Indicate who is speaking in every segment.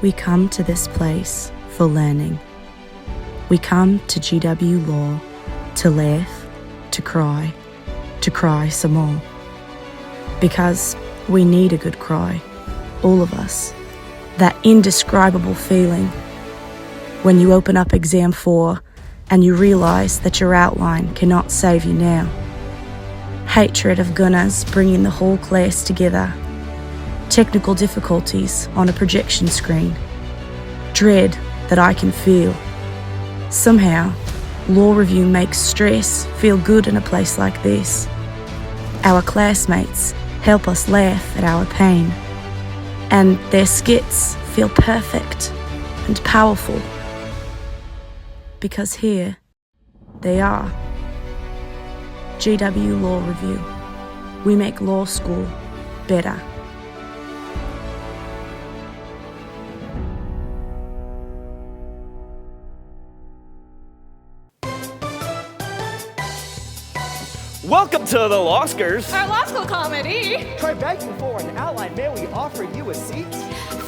Speaker 1: We come to this place for learning. We come to GW Law to laugh, to cry some more. Because we need a good cry, all of us. That indescribable feeling when you open up exam 4 and you realise that your outline cannot save you now. Hatred of gunners bringing the whole class together. Technical difficulties on a projection screen. Dread that I can feel. Somehow, Law Revue makes stress feel good in a place like this. Our classmates help us laugh at our pain. And their skits feel perfect and powerful. Because here, they are. GW Law Revue. We make law school better.
Speaker 2: Welcome to the Lawscars.
Speaker 3: Our law school comedy.
Speaker 4: Try begging for an outline. May we offer you a seat?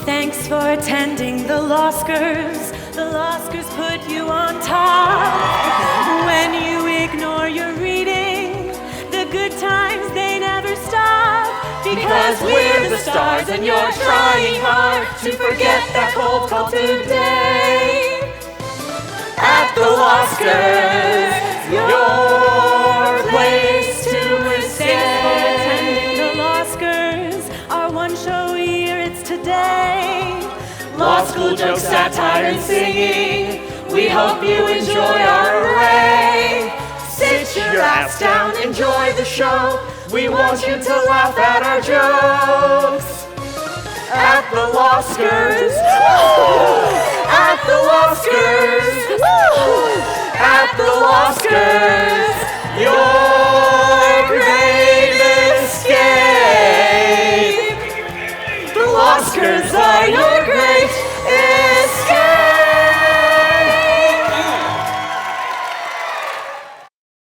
Speaker 5: Thanks for attending the Lawscars. The Lawscars put you on top. When you ignore your reading, the good times, they never stop. Because we're the stars and you're trying hard to forget that cold call today. At the Lawscars, your place to escape. Attending the Lawscars, our one show a year, it's today. Law school jokes, satire, and singing. We hope you enjoy our array. Sit your ass down, enjoy the show. We want you to laugh at our jokes. At the Lawscars. At the Lawscars. At the Lawscars. Your great escape. The Lawscars are your great escape.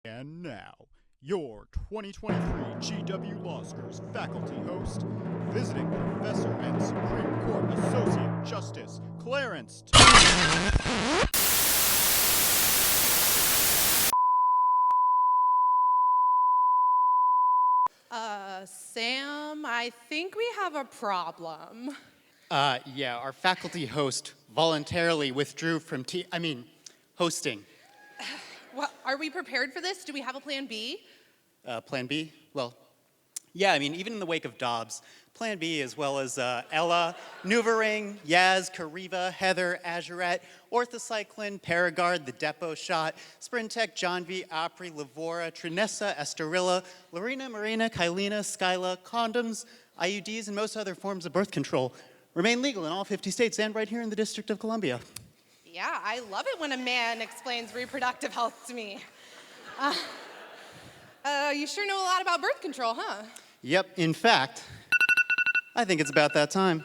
Speaker 6: And now, your 2023 GW Lawscars faculty host, visiting professor and Supreme Court Associate Justice Clarence.
Speaker 3: Sam, I think we have a problem.
Speaker 7: Yeah, our faculty host voluntarily withdrew from hosting.
Speaker 3: What, are we prepared for this? Do we have a plan B?
Speaker 7: Plan B? Well, yeah, even in the wake of Dobbs, Plan B, as well as Ella, Nuvering, Yaz, Kariva, Heather, Azurette, Orthocycline, Paragard, the Depot Shot, Sprintec, John V, Opry, Lavora, Trinessa, Esterilla, Lorena, Marina, Kylena, Skyla, condoms, IUDs, and most other forms of birth control remain legal in all 50 states and right here in the District of Columbia.
Speaker 3: Yeah, I love it when a man explains reproductive health to me. You sure know a lot about birth control, huh?
Speaker 7: Yep, in fact, I think it's about that time.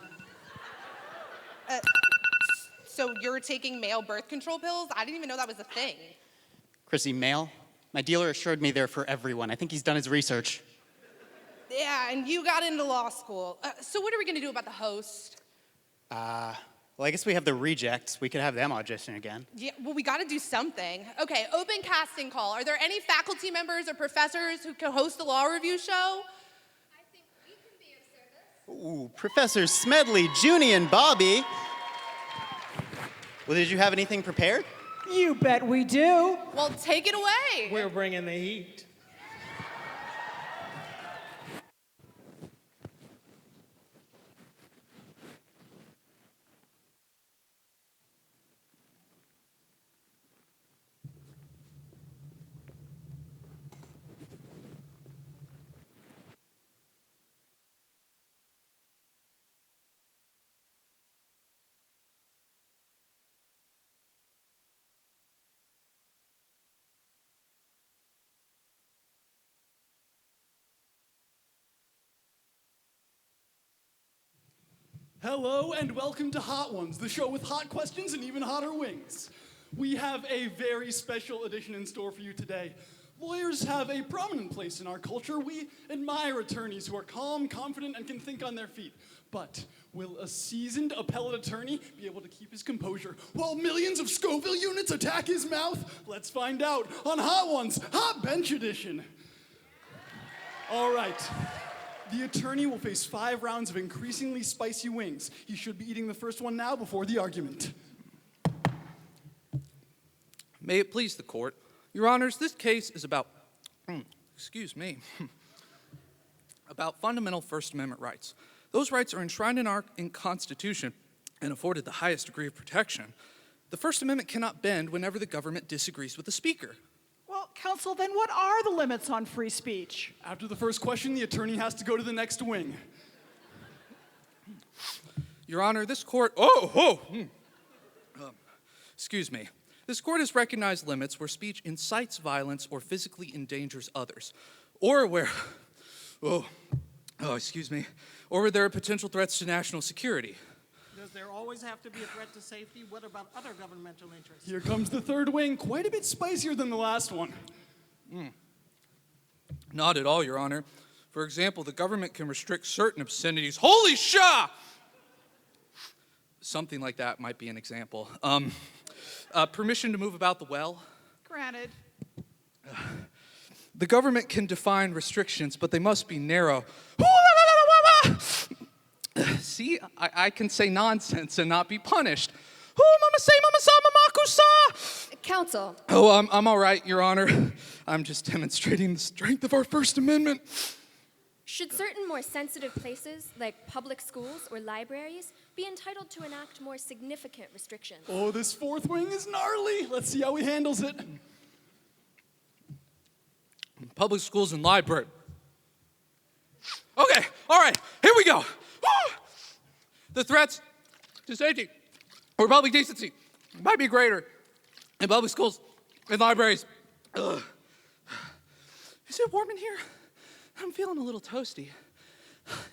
Speaker 3: So you're taking male birth control pills? I didn't even know that was a thing.
Speaker 7: Chrissy, male? My dealer assured me they're for everyone. I think he's done his research.
Speaker 3: Yeah, and you got into law school. So what are we gonna do about the host?
Speaker 7: Well, I guess we have the rejects. We could have them audition again.
Speaker 3: Yeah, well, we gotta do something. Okay, open casting call. Are there any faculty members or professors who can host the Law Revue show?
Speaker 8: I think we can be of service.
Speaker 7: Ooh, Professor Smedley, Junie, and Bobby. Well, did you have anything prepared?
Speaker 4: You bet we do.
Speaker 3: Well, take it away.
Speaker 4: We're bringing the heat.
Speaker 9: Hello and welcome to Hot Ones, the show with hot questions and even hotter wings. We have a very special edition in store for you today. Lawyers have a prominent place in our culture. We admire attorneys who are calm, confident, and can think on their feet. But will a seasoned appellate attorney be able to keep his composure while millions of Scoville units attack his mouth? Let's find out on Hot Ones, Hot Bench Edition. All right. The attorney will face 5 rounds of increasingly spicy wings. He should be eating the first one now before the argument.
Speaker 10: May it please the court. Your honors, this case is about, excuse me, about fundamental First Amendment rights. Those rights are enshrined in our Constitution and afforded the highest degree of protection. The First Amendment cannot bend whenever the government disagrees with the speaker.
Speaker 11: Well, counsel, then what are the limits on free speech?
Speaker 9: After the first question, the attorney has to go to the next wing.
Speaker 10: Your honor, this court, excuse me. This court has recognized limits where speech incites violence or physically endangers others, or where, excuse me, or where there are potential threats to national security.
Speaker 12: Does there always have to be a threat to safety? What about other governmental interests?
Speaker 9: Here comes the third wing, quite a bit spicier than the last one.
Speaker 10: Not at all, your honor. For example, the government can restrict certain obscenities. Holy shah! Something like that might be an example. Permission to move about the well.
Speaker 11: Granted.
Speaker 10: The government can define restrictions, but they must be narrow. See, I can say nonsense and not be punished.
Speaker 8: Counsel.
Speaker 10: Oh, I'm all right, Your Honor. I'm just demonstrating the strength of our First Amendment.
Speaker 8: Should certain more sensitive places, like public schools or libraries, be entitled to enact more significant restrictions?
Speaker 9: Oh, this fourth wing is gnarly. Let's see how he handles it.
Speaker 10: Public schools and library. Okay, all right, here we go. The threats to safety or public decency might be greater in public schools and libraries. Ugh. Is it warm in here? I'm feeling a little toasty.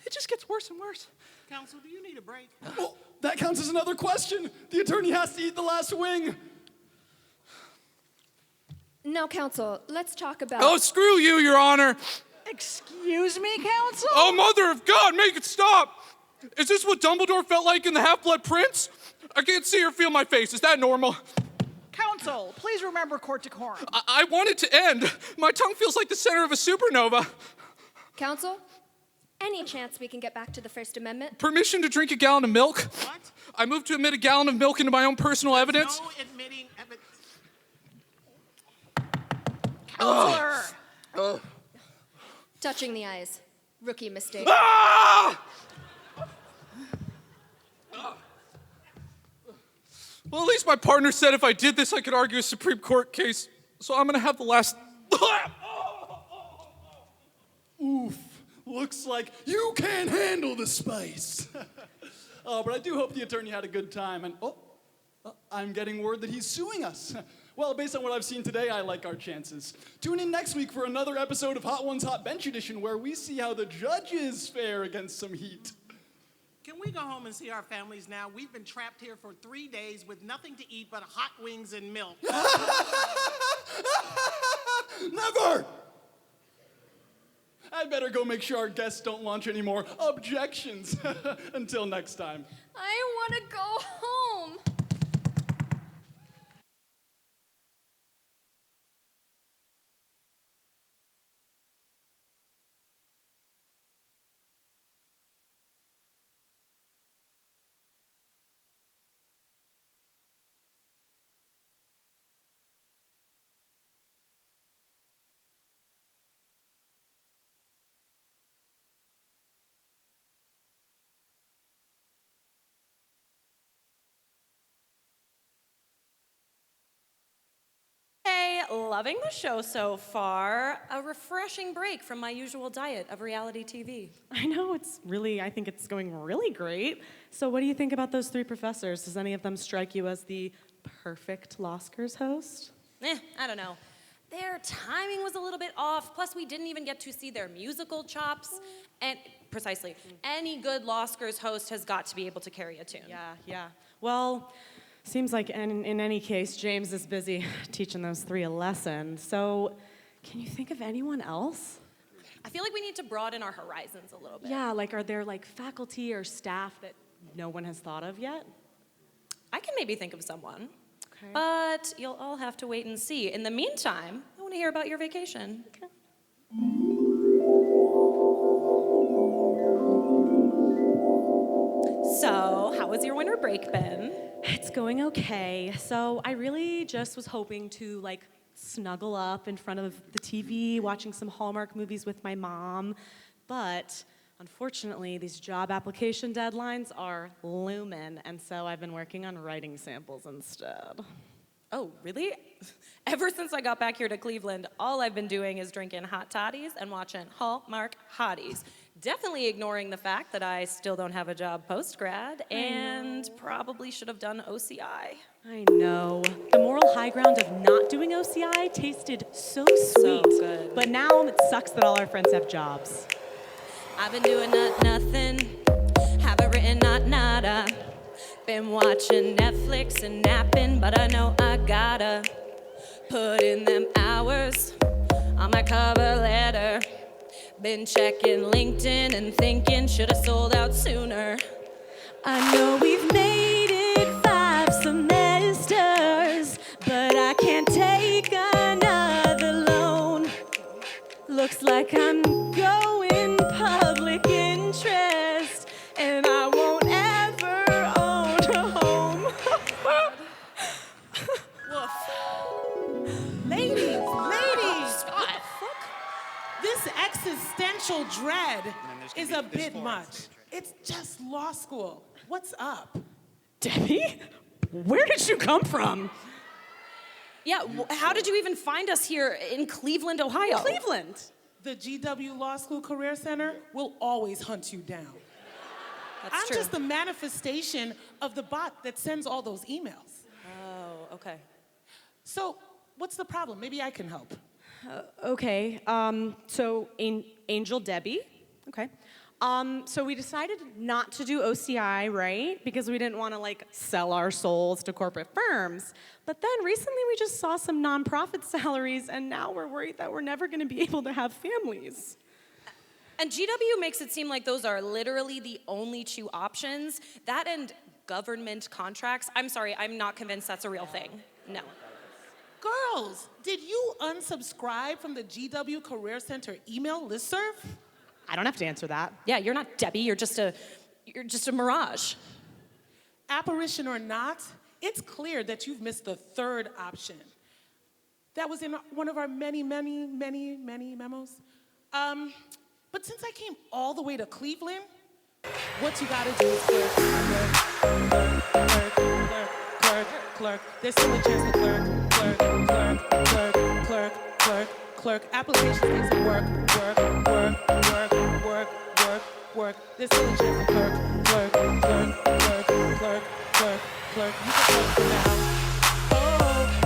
Speaker 10: It just gets worse and worse.
Speaker 12: Counsel, do you need a break?
Speaker 9: Oh, that counts as another question. The attorney has to eat the last wing.
Speaker 8: Now, counsel, let's talk about...
Speaker 10: Oh, screw you, Your Honor.
Speaker 11: Excuse me, counsel?
Speaker 10: Oh, mother of God, make it stop. Is this what Dumbledore felt like in The Half-Blood Prince? I can't see or feel my face. Is that normal?
Speaker 11: Counsel, please remember court decorum.
Speaker 10: I want it to end. My tongue feels like the center of a supernova.
Speaker 8: Counsel, any chance we can get back to the First Amendment?
Speaker 10: Permission to drink a gallon of milk?
Speaker 12: What?
Speaker 10: I move to admit a gallon of milk into my own personal evidence.
Speaker 12: No admitting evidence.
Speaker 11: Counselor!
Speaker 8: Touching the eyes. Rookie mistake.
Speaker 10: Ah! Well, at least my partner said if I did this, I could argue a Supreme Court case. So I'm gonna have the last...
Speaker 9: Oof, looks like you can't handle the spice. But I do hope the attorney had a good time. And I'm getting word that he's suing us. Well, based on what I've seen today, I like our chances. Tune in next week for another episode of Hot Ones Hot Bench Edition, where we see how the judges fare against some heat.
Speaker 12: Can we go home and see our families now? We've been trapped here for 3 days with nothing to eat but hot wings and milk.
Speaker 9: Never! I better go make sure our guests don't launch any more objections. Until next time.
Speaker 8: I want to go home.
Speaker 5: Hey, loving the show so far. A refreshing break from my usual diet of reality TV.
Speaker 13: I know, I think it's going really great. So what do you think about those 3 professors? Does any of them strike you as the perfect Lawscars host?
Speaker 5: I don't know. Their timing was a little bit off, plus we didn't even get to see their musical chops. And precisely, any good Lawscars host has got to be able to carry a tune.
Speaker 13: Yeah. Well, seems like in any case, James is busy teaching those 3 a lesson. So can you think of anyone else?
Speaker 5: I feel like we need to broaden our horizons a little bit.
Speaker 13: Yeah, like are there like faculty or staff that no one has thought of yet?
Speaker 5: I can maybe think of someone.
Speaker 13: Okay.
Speaker 5: But you'll all have to wait and see. In the meantime, I want to hear about your vacation.
Speaker 13: Okay.
Speaker 5: So, how has your winter break been?
Speaker 13: It's going okay. So I really just was hoping to like snuggle up in front of the TV, watching some Hallmark movies with my mom. But unfortunately, these job application deadlines are looming, and so I've been working on writing samples instead.
Speaker 5: Oh, really? Ever since I got back here to Cleveland, all I've been doing is drinking hot toddies and watching Hallmark hotties. Definitely ignoring the fact that I still don't have a job post-grad and probably should have done OCI.
Speaker 13: I know. The moral high ground of not doing OCI tasted so sweet.
Speaker 5: So good.
Speaker 13: But now it sucks that all our friends have jobs.
Speaker 5: I've been doing nothing, haven't written nada. Been watching Netflix and napping, but I know I gotta put in them hours on my cover letter. Been checking LinkedIn and thinking, should've sold out sooner.
Speaker 13: I know we've made it 5 semesters, but I can't take another loan. Looks like I'm going public interest, and I won't ever own a home.
Speaker 12: Ladies, this existential dread is a bit much. It's just law school. What's up?
Speaker 13: Debbie, where did you come from?
Speaker 5: Yeah, how did you even find us here in Cleveland, Ohio?
Speaker 13: Cleveland.
Speaker 12: The GW Law School Career Center will always hunt you down. I'm
Speaker 5: true.
Speaker 12: just the manifestation of the bot that sends all those emails.
Speaker 5: Oh, okay.
Speaker 12: So, what's the problem? Maybe I can help.
Speaker 13: Okay, so Angel Debbie, okay. So we decided not to do OCI, right? Because we didn't want to like sell our souls to corporate firms. But then recently we just saw some nonprofit salaries, and now we're worried that we're never going to be able to have families.
Speaker 5: And GW makes it seem like those are literally the only 2 options. That and government contracts. I'm sorry, I'm not convinced that's a real thing. No.
Speaker 12: Girls, did you unsubscribe from the GW Career Center email listserv?
Speaker 13: I don't have to answer that.
Speaker 5: Yeah, you're not Debbie, you're just a mirage.
Speaker 12: Apparition or not, it's clear that you've missed the 3rd option. That was in one of our many memos. But since I came all the way to Cleveland, what you gotta do is clerk. There's still a chance to clerk. Applications take some work. There's still a chance to clerk. You can clerk for now.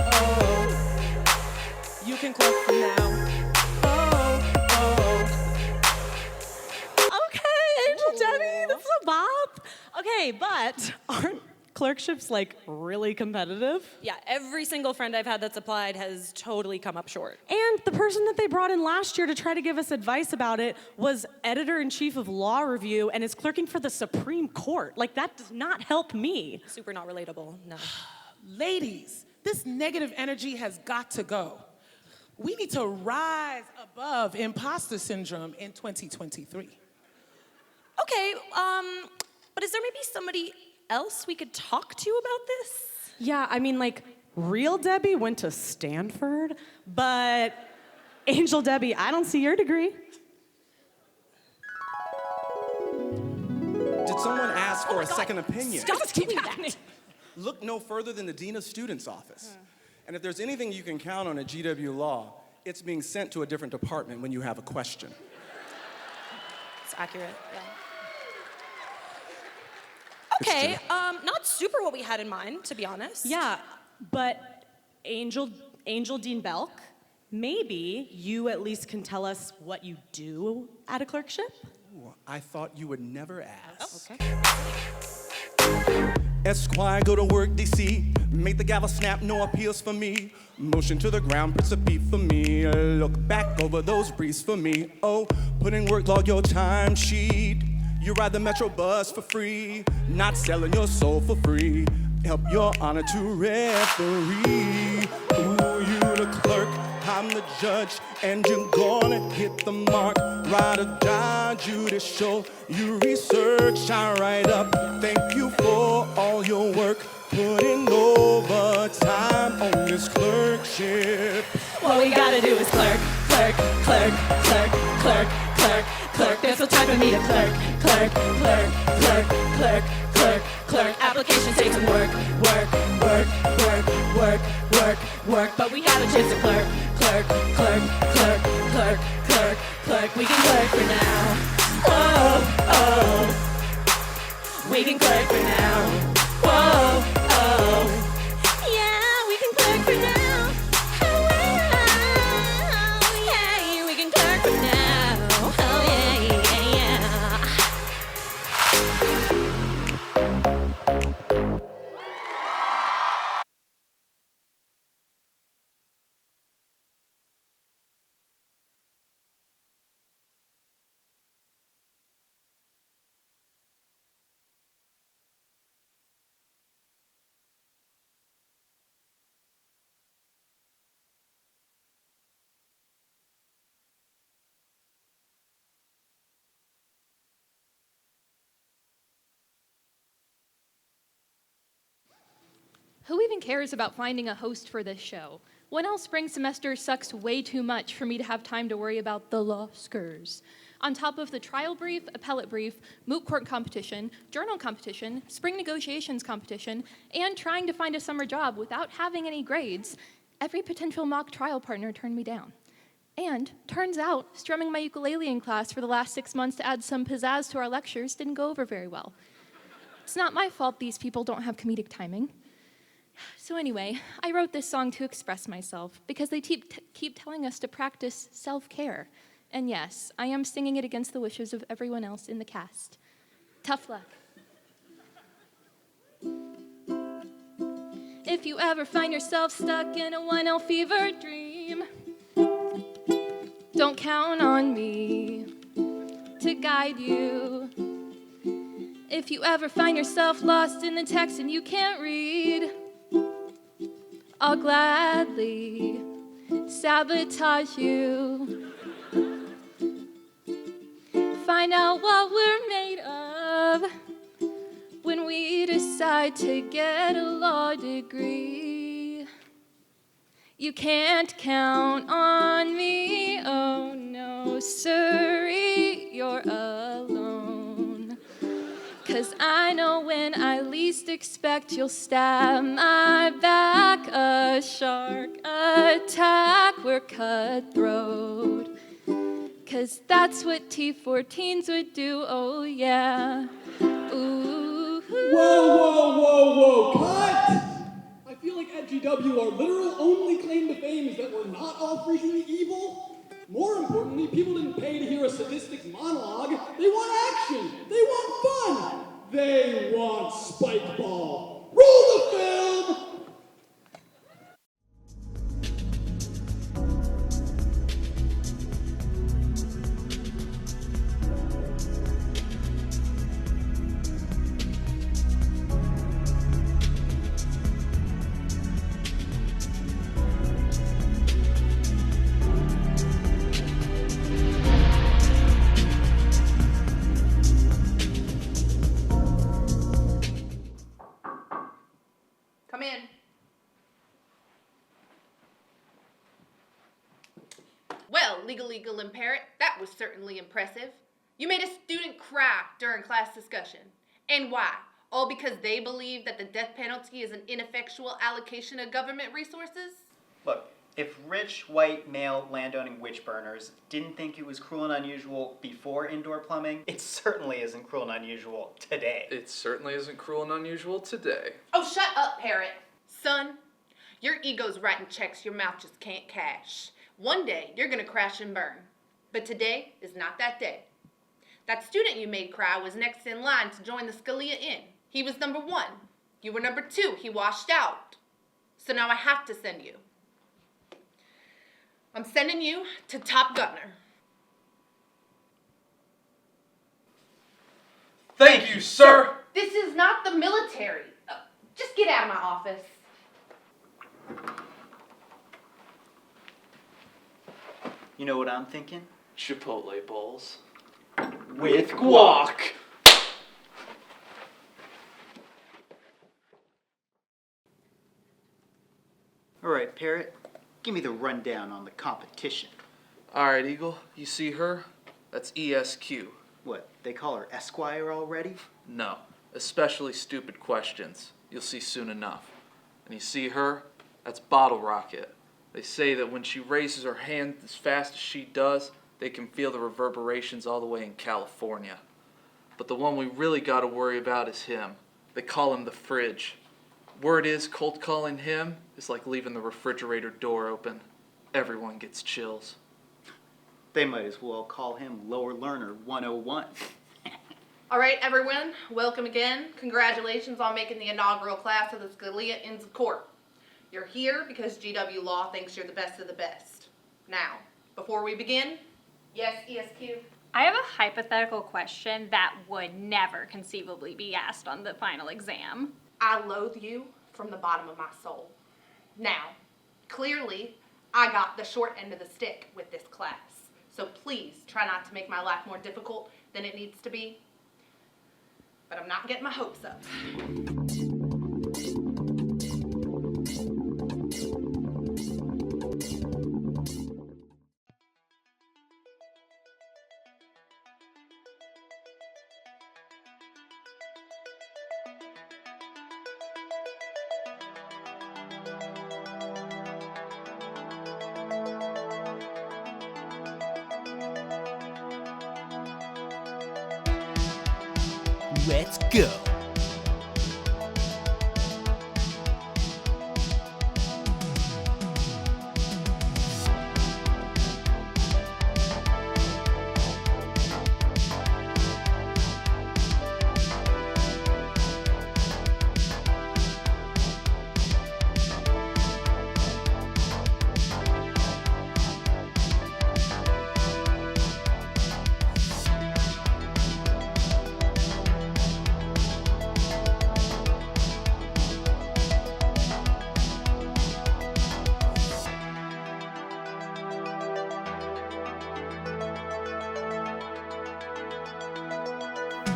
Speaker 12: Oh. You can clerk for now.
Speaker 13: Okay, Angel Debbie, this is a bop. Okay, but aren't clerkships like really competitive?
Speaker 5: Yeah, every single friend I've had that's applied has totally come up short.
Speaker 13: And the person that they brought in last year to try to give us advice about it was editor-in-chief of Law Revue and is clerking for the Supreme Court. Like, that does not help me.
Speaker 5: Super not relatable, no.
Speaker 12: Ladies, this negative energy has got to go. We need to rise above imposter syndrome in 2023.
Speaker 5: Okay, but is there maybe somebody else we could talk to about this?
Speaker 13: Yeah, I mean, like, real Debbie went to Stanford, but Angel Debbie, I don't see your degree.
Speaker 14: Did someone ask for a second opinion?
Speaker 5: Stop doing that.
Speaker 14: Look no further than the Dean of Students' office. And if there's anything you can count on at GW Law, it's being sent to a different department when you have a question.
Speaker 5: It's accurate, yeah. Okay, not super what we had in mind, to be honest.
Speaker 13: Yeah, but Angel Dean Belk, maybe you at least can tell us what you do at a clerkship?
Speaker 14: Ooh, I thought you would never ask.
Speaker 5: Oh, okay.
Speaker 14: Esquire, go to work, DC. Make the gavel snap, no appeals for me. Motion to the ground, puts a beat for me. Look back over those briefs for me. Oh, put in work, log your time sheet. You ride the Metro bus for free, not selling your soul for free. Help your honor to referee. Ooh, you the clerk, I'm the judge, and you're gonna hit the mark. Ride or die, judicial, you research, I write up. Thank you for all your work, putting overtime on this clerkship.
Speaker 5: What we gotta do is clerk, clerk, clerk, clerk, clerk, clerk, clerk. There's no time for me to clerk, clerk, clerk, clerk, clerk, clerk, clerk. Applications take some work, work, work, work, work, work, work. But we have a chance to clerk, clerk, clerk, clerk, clerk, clerk, clerk. We can clerk for now. Whoa, oh. We can clerk for now. Whoa, oh. Yeah, we can clerk for now. Oh, yeah, we can clerk for now. Oh, yeah, yeah, yeah.
Speaker 15: Who even cares about finding a host for this show? One else spring semester sucks way too much for me to have time to worry about the Lawscars. On top of the trial brief, appellate brief, moot court competition, journal competition, spring negotiations competition, and trying to find a summer job without having any grades, every potential mock trial partner turned me down. And turns out, strumming my ukulele in class for the last 6 months to add some pizzazz to our lectures didn't go over very well. It's not my fault these people don't have comedic timing. So anyway, I wrote this song to express myself because they keep telling us to practice self-care. And yes, I am singing it against the wishes of everyone else in the cast. Tough luck. If you ever find yourself stuck in a 1L fever dream, don't count on me to guide you. If you ever find yourself lost in the text and you can't read, I'll gladly sabotage you. Find out what we're made of when we decide to get a law degree. You can't count on me, oh no, sorry, you're alone. 'Cause I know when I least expect you'll stab my back. A shark attack, we're cutthroat. 'Cause that's what T14s would do, oh yeah. Ooh.
Speaker 9: Whoa, cut! I feel like at GW our literal only claim to fame is that we're not all freakingly evil. More importantly, people didn't pay to hear a sadistic monologue. They want action. They want fun. They want spike ball. Roll the film!
Speaker 3: Come in. Well, legal impaired, that was certainly impressive. You made a student cry during class discussion. And why? All because they believe that the death penalty is an ineffectual allocation of government resources?
Speaker 7: Look, if rich, white, male, landowning witch burners didn't think it was cruel and unusual before indoor plumbing, it certainly isn't cruel and unusual today.
Speaker 10: It certainly isn't cruel and unusual today.
Speaker 3: Oh, shut up, parrot. Son, your ego's writing checks your mouth just can't cash. One day, you're gonna crash and burn. But today is not that day. That student you made cry was next in line to join the Scalia Inn. He was number 1. You were number 2. He washed out. So now I have to send you. I'm sending you to Top Gunner.
Speaker 10: Thank you, sir.
Speaker 3: This is not the military. Just get out of my office.
Speaker 16: You know what I'm thinking?
Speaker 2: Chipotle bowls.
Speaker 16: With guac. All right, Parrot, give me the rundown on the competition.
Speaker 10: All right, Eagle, you see her? That's ESQ.
Speaker 16: What, they call her Esquire already?
Speaker 10: No, especially stupid questions. You'll see soon enough. And you see her? That's Bottle Rocket. They say that when she raises her hand as fast as she does, they can feel the reverberations all the way in California. But the one we really got to worry about is him. They call him the Fridge. Word is, cold calling him is like leaving the refrigerator door open. Everyone gets chills.
Speaker 16: They might as well call him Lower Learner 101.
Speaker 3: All right, everyone, welcome again. Congratulations on making the inaugural class of the Scalia Inns of Court. You're here because GW Law thinks you're the best of the best. Now, before we begin, yes, ESQ?
Speaker 17: I have a hypothetical question that would never conceivably be asked on the final exam.
Speaker 3: I loathe you from the bottom of my soul. Now, clearly, I got the short end of the stick with this class. So please try not to make my life more difficult than it needs to be. But I'm not getting my hopes up.
Speaker 2: Let's go.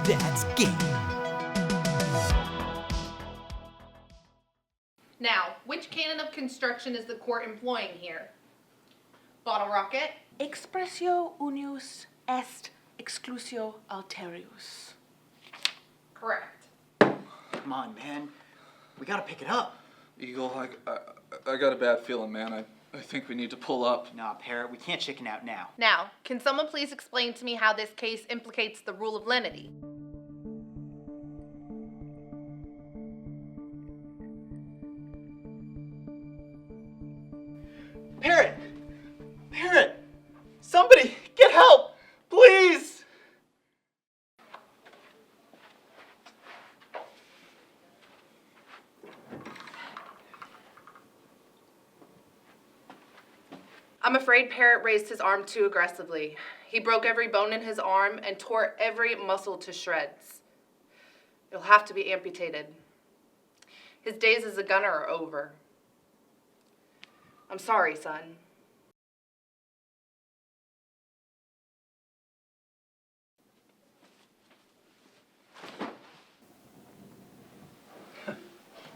Speaker 2: That's game.
Speaker 3: Now, which canon of construction is the court employing here? Bottle Rocket?
Speaker 18: Expressio unius est exclusio alterius.
Speaker 3: Correct.
Speaker 16: Come on, man. We gotta pick it up.
Speaker 10: Eagle, I got a bad feeling, man. I think we need to pull up.
Speaker 16: Nah, Parrot, we can't chicken out now.
Speaker 3: Now, can someone please explain to me how this case implicates the rule of lenity?
Speaker 16: Parrot! Parrot! Somebody, get help! Please!
Speaker 3: I'm afraid Parrot raised his arm too aggressively. He broke every bone in his arm and tore every muscle to shreds. It'll have to be amputated. His days as a gunner are over. I'm sorry, son.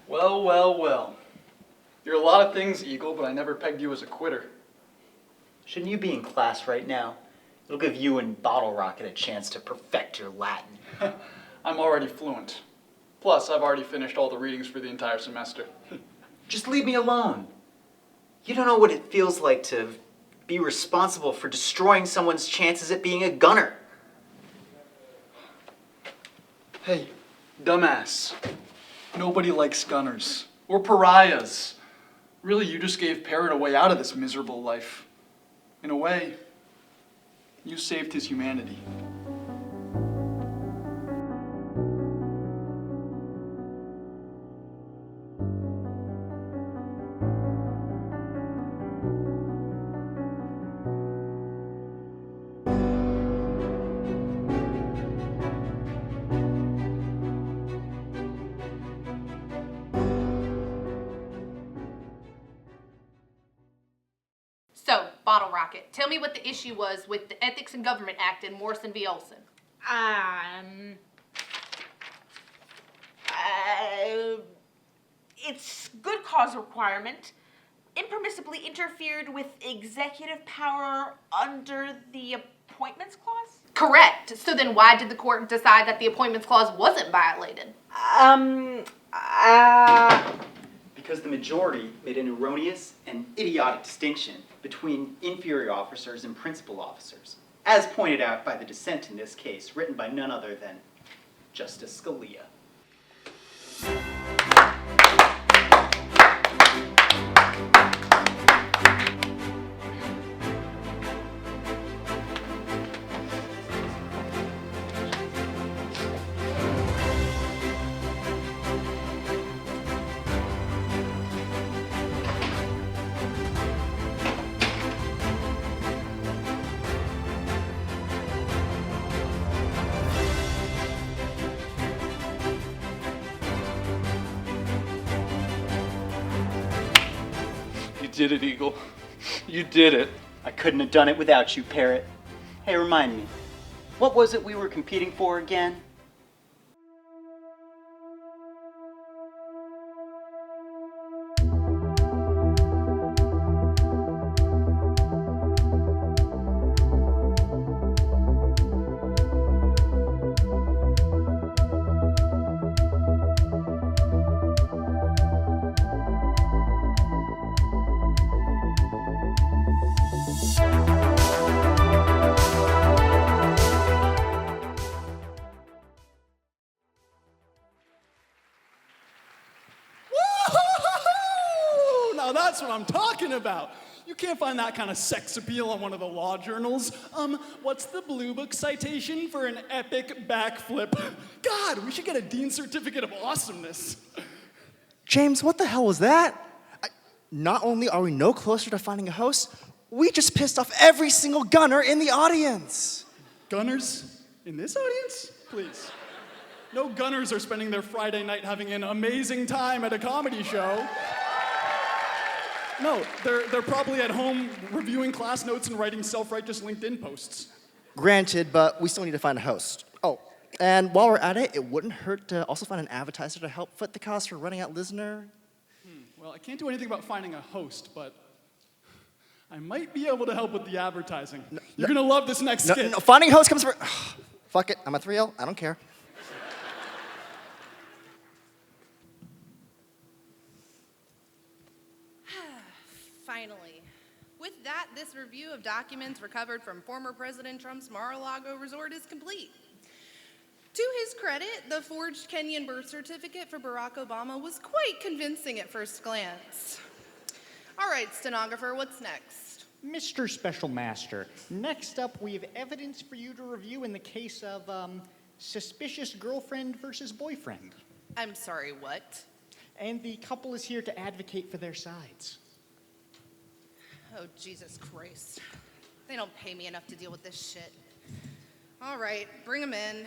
Speaker 9: Well, well, well. You're a lot of things, Eagle, but I never pegged you as a quitter.
Speaker 16: Shouldn't you be in class right now? It'll give you and Bottle Rocket a chance to perfect your Latin.
Speaker 9: I'm already fluent. Plus, I've already finished all the readings for the entire semester.
Speaker 16: Just leave me alone. You don't know what it feels like to be responsible for destroying someone's chances at being a gunner.
Speaker 9: Hey, dumbass. Nobody likes gunners. We're pariahs. Really, you just gave Parrot a way out of this miserable life. In a way, you saved his humanity.
Speaker 3: docket. Tell me what the issue was with the Ethics in Government Act in Morrison v. Olson.
Speaker 18: It's good cause requirement. Impermissibly interfered with executive power under the Appointments Clause?
Speaker 3: Correct. So then why did the court decide that the Appointments Clause wasn't violated?
Speaker 16: Because the majority made an erroneous and idiotic distinction between inferior officers and principal officers, as pointed out by the dissent in this case, written by none other than Justice Scalia.
Speaker 19: You did it, Eagle. You did it.
Speaker 16: I couldn't have done it without you, Parrot. Hey, remind me, what was it we were competing for again?
Speaker 9: Now that's what I'm talking about. You can't find that kind of sex appeal on one of the law journals. What's the Blue Book citation for an epic backflip? God, we should get a Dean's Certificate of Awesomeness.
Speaker 20: James, what the hell was that? Not only are we no closer to finding a host, we just pissed off every single gunner in the audience.
Speaker 9: Gunners in this audience? Please. No gunners are spending their Friday night having an amazing time at a comedy show. No, they're probably at home reviewing class notes and writing self-righteous LinkedIn posts.
Speaker 20: Granted, but we still need to find a host. Oh, and while we're at it, it wouldn't hurt to also find an advertiser to help foot the cost for running out listener.
Speaker 9: Well, I can't do anything about finding a host, but I might be able to help with the advertising. You're gonna love this next skit.
Speaker 20: No, finding a host comes first. Fuck it, I'm a 3L, I don't care.
Speaker 21: Finally. With that, this review of documents recovered from former President Trump's Mar-a-Lago resort is complete. To his credit, the forged Kenyan birth certificate for Barack Obama was quite convincing at first glance. All right, stenographer, what's next?
Speaker 22: Mr. Special Master, next up we have evidence for you to review in the case of suspicious girlfriend versus boyfriend.
Speaker 21: I'm sorry, what?
Speaker 22: And the couple is here to advocate for their sides.
Speaker 21: Oh, Jesus Christ. They don't pay me enough to deal with this shit. All right, bring them in.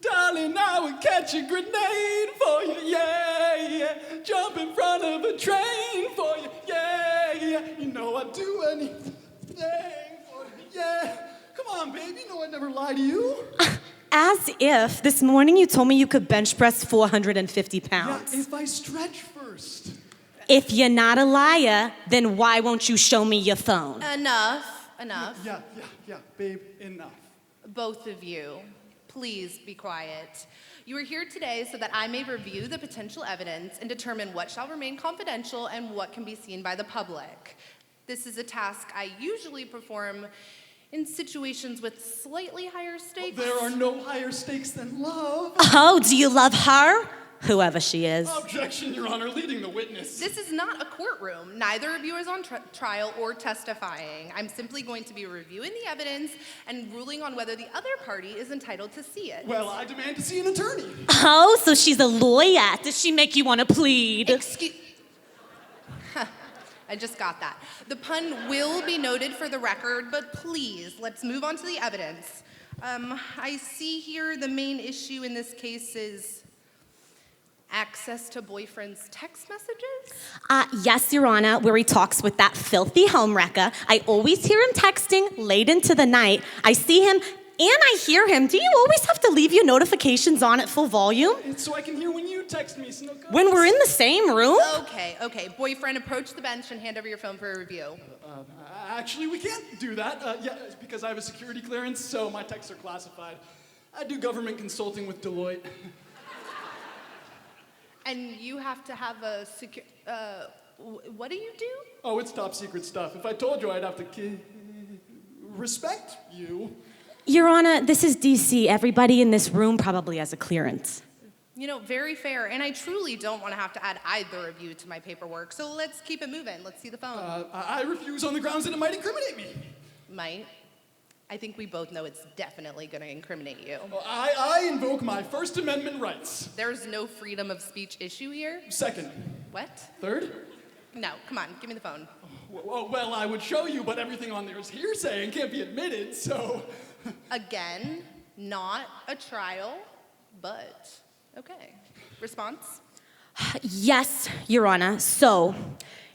Speaker 9: Darling, I would catch a grenade for you, yeah, yeah. Jump in front of a train for you, yeah, yeah. You know I'd do anything for you, yeah. Come on, baby, you know I'd never lie to you.
Speaker 13: As if this morning you told me you could bench press 450 pounds.
Speaker 9: Yeah, if I stretch first.
Speaker 13: If you're not a liar, then why won't you show me your phone?
Speaker 21: Enough.
Speaker 9: Yeah, babe, enough.
Speaker 21: Both of you, please be quiet. You are here today so that I may review the potential evidence and determine what shall remain confidential and what can be seen by the public. This is a task I usually perform in situations with slightly higher stakes.
Speaker 9: There are no higher stakes than love.
Speaker 13: Oh, do you love her? Whoever she is.
Speaker 9: Objection, Your Honor, leading the witness.
Speaker 21: This is not a courtroom. Neither of you is on trial or testifying. I'm simply going to be reviewing the evidence and ruling on whether the other party is entitled to see it.
Speaker 9: Well, I demand to see an attorney.
Speaker 13: Oh, so she's a lawyer. Does she make you want to plead?
Speaker 21: Excuse... I just got that. The pun will be noted for the record, but please, let's move on to the evidence. I see here the main issue in this case is access to boyfriend's text messages?
Speaker 13: Yes, Your Honor, where he talks with that filthy homewrecker. I always hear him texting late into the night. I see him and I hear him. Do you always have to leave your notifications on at full volume?
Speaker 9: It's so I can hear when you text me, Snook.
Speaker 13: When we're in the same room?
Speaker 21: Okay. Boyfriend, approach the bench and hand over your phone for a review.
Speaker 9: Actually, we can't do that. Yeah, it's because I have a security clearance, so my texts are classified. I do government consulting with Deloitte.
Speaker 21: And you have to have a what do you do?
Speaker 9: Oh, it's top secret stuff. If I told you, I'd have to respect you.
Speaker 13: Your Honor, this is DC. Everybody in this room probably has a clearance.
Speaker 21: You know, very fair. And I truly don't want to have to add either of you to my paperwork. So let's keep it moving. Let's see the phone.
Speaker 9: I refuse on the grounds that it might incriminate me.
Speaker 21: Might? I think we both know it's definitely going to incriminate you.
Speaker 9: I invoke my First Amendment rights.
Speaker 21: There's no freedom of speech issue here?
Speaker 9: Second.
Speaker 21: What?
Speaker 9: Third?
Speaker 21: No, come on, give me the phone.
Speaker 9: Well, I would show you, but everything on there is hearsay and can't be admitted, so...
Speaker 21: Again, not a trial, but okay. Response?
Speaker 13: Yes, Your Honor. So,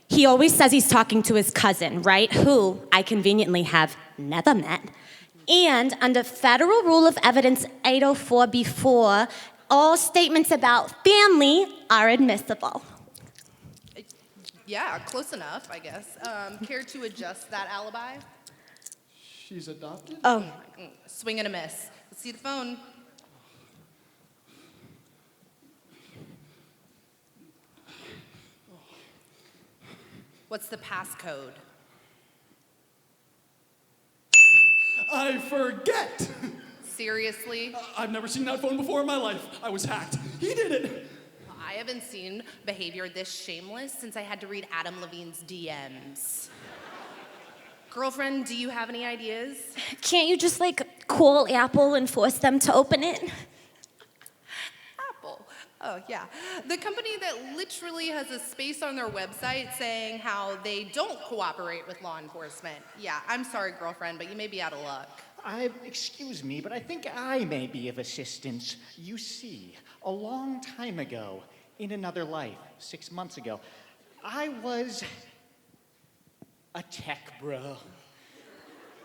Speaker 13: he always says he's talking to his cousin, right? Who I conveniently have never met. And under Federal Rule of Evidence 804B4, all statements about family are admissible.
Speaker 21: Yeah, close enough, I guess. Care to adjust that alibi?
Speaker 9: She's adopted?
Speaker 13: Oh.
Speaker 21: Swing and a miss. Let's see the phone. What's the passcode?
Speaker 9: I forget!
Speaker 21: Seriously?
Speaker 9: I've never seen that phone before in my life. I was hacked. He did it!
Speaker 21: I haven't seen behavior this shameless since I had to read Adam Levine's DMs. Girlfriend, do you have any ideas?
Speaker 13: Can't you just, call Apple and force them to open it?
Speaker 21: Apple? Oh, yeah. The company that literally has a space on their website saying how they don't cooperate with law enforcement. Yeah, I'm sorry, girlfriend, but you may be out of luck.
Speaker 22: Excuse me, but I think I may be of assistance. You see, a long time ago, in another life, 6 months ago, I was a tech bro.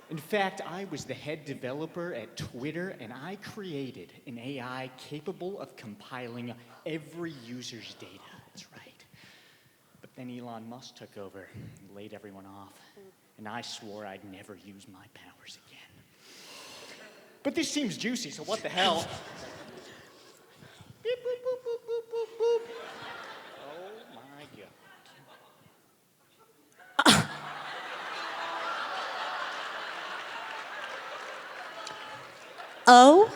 Speaker 22: In fact, I was the head developer at Twitter, and I created an AI capable of compiling every user's data. That's right. But then Elon Musk took over and laid everyone off, and I swore I'd never use my powers again. But this seems juicy, so what the hell? Beep, boop, boop, boop, boop, boop, boop. Oh my God.
Speaker 13: Oh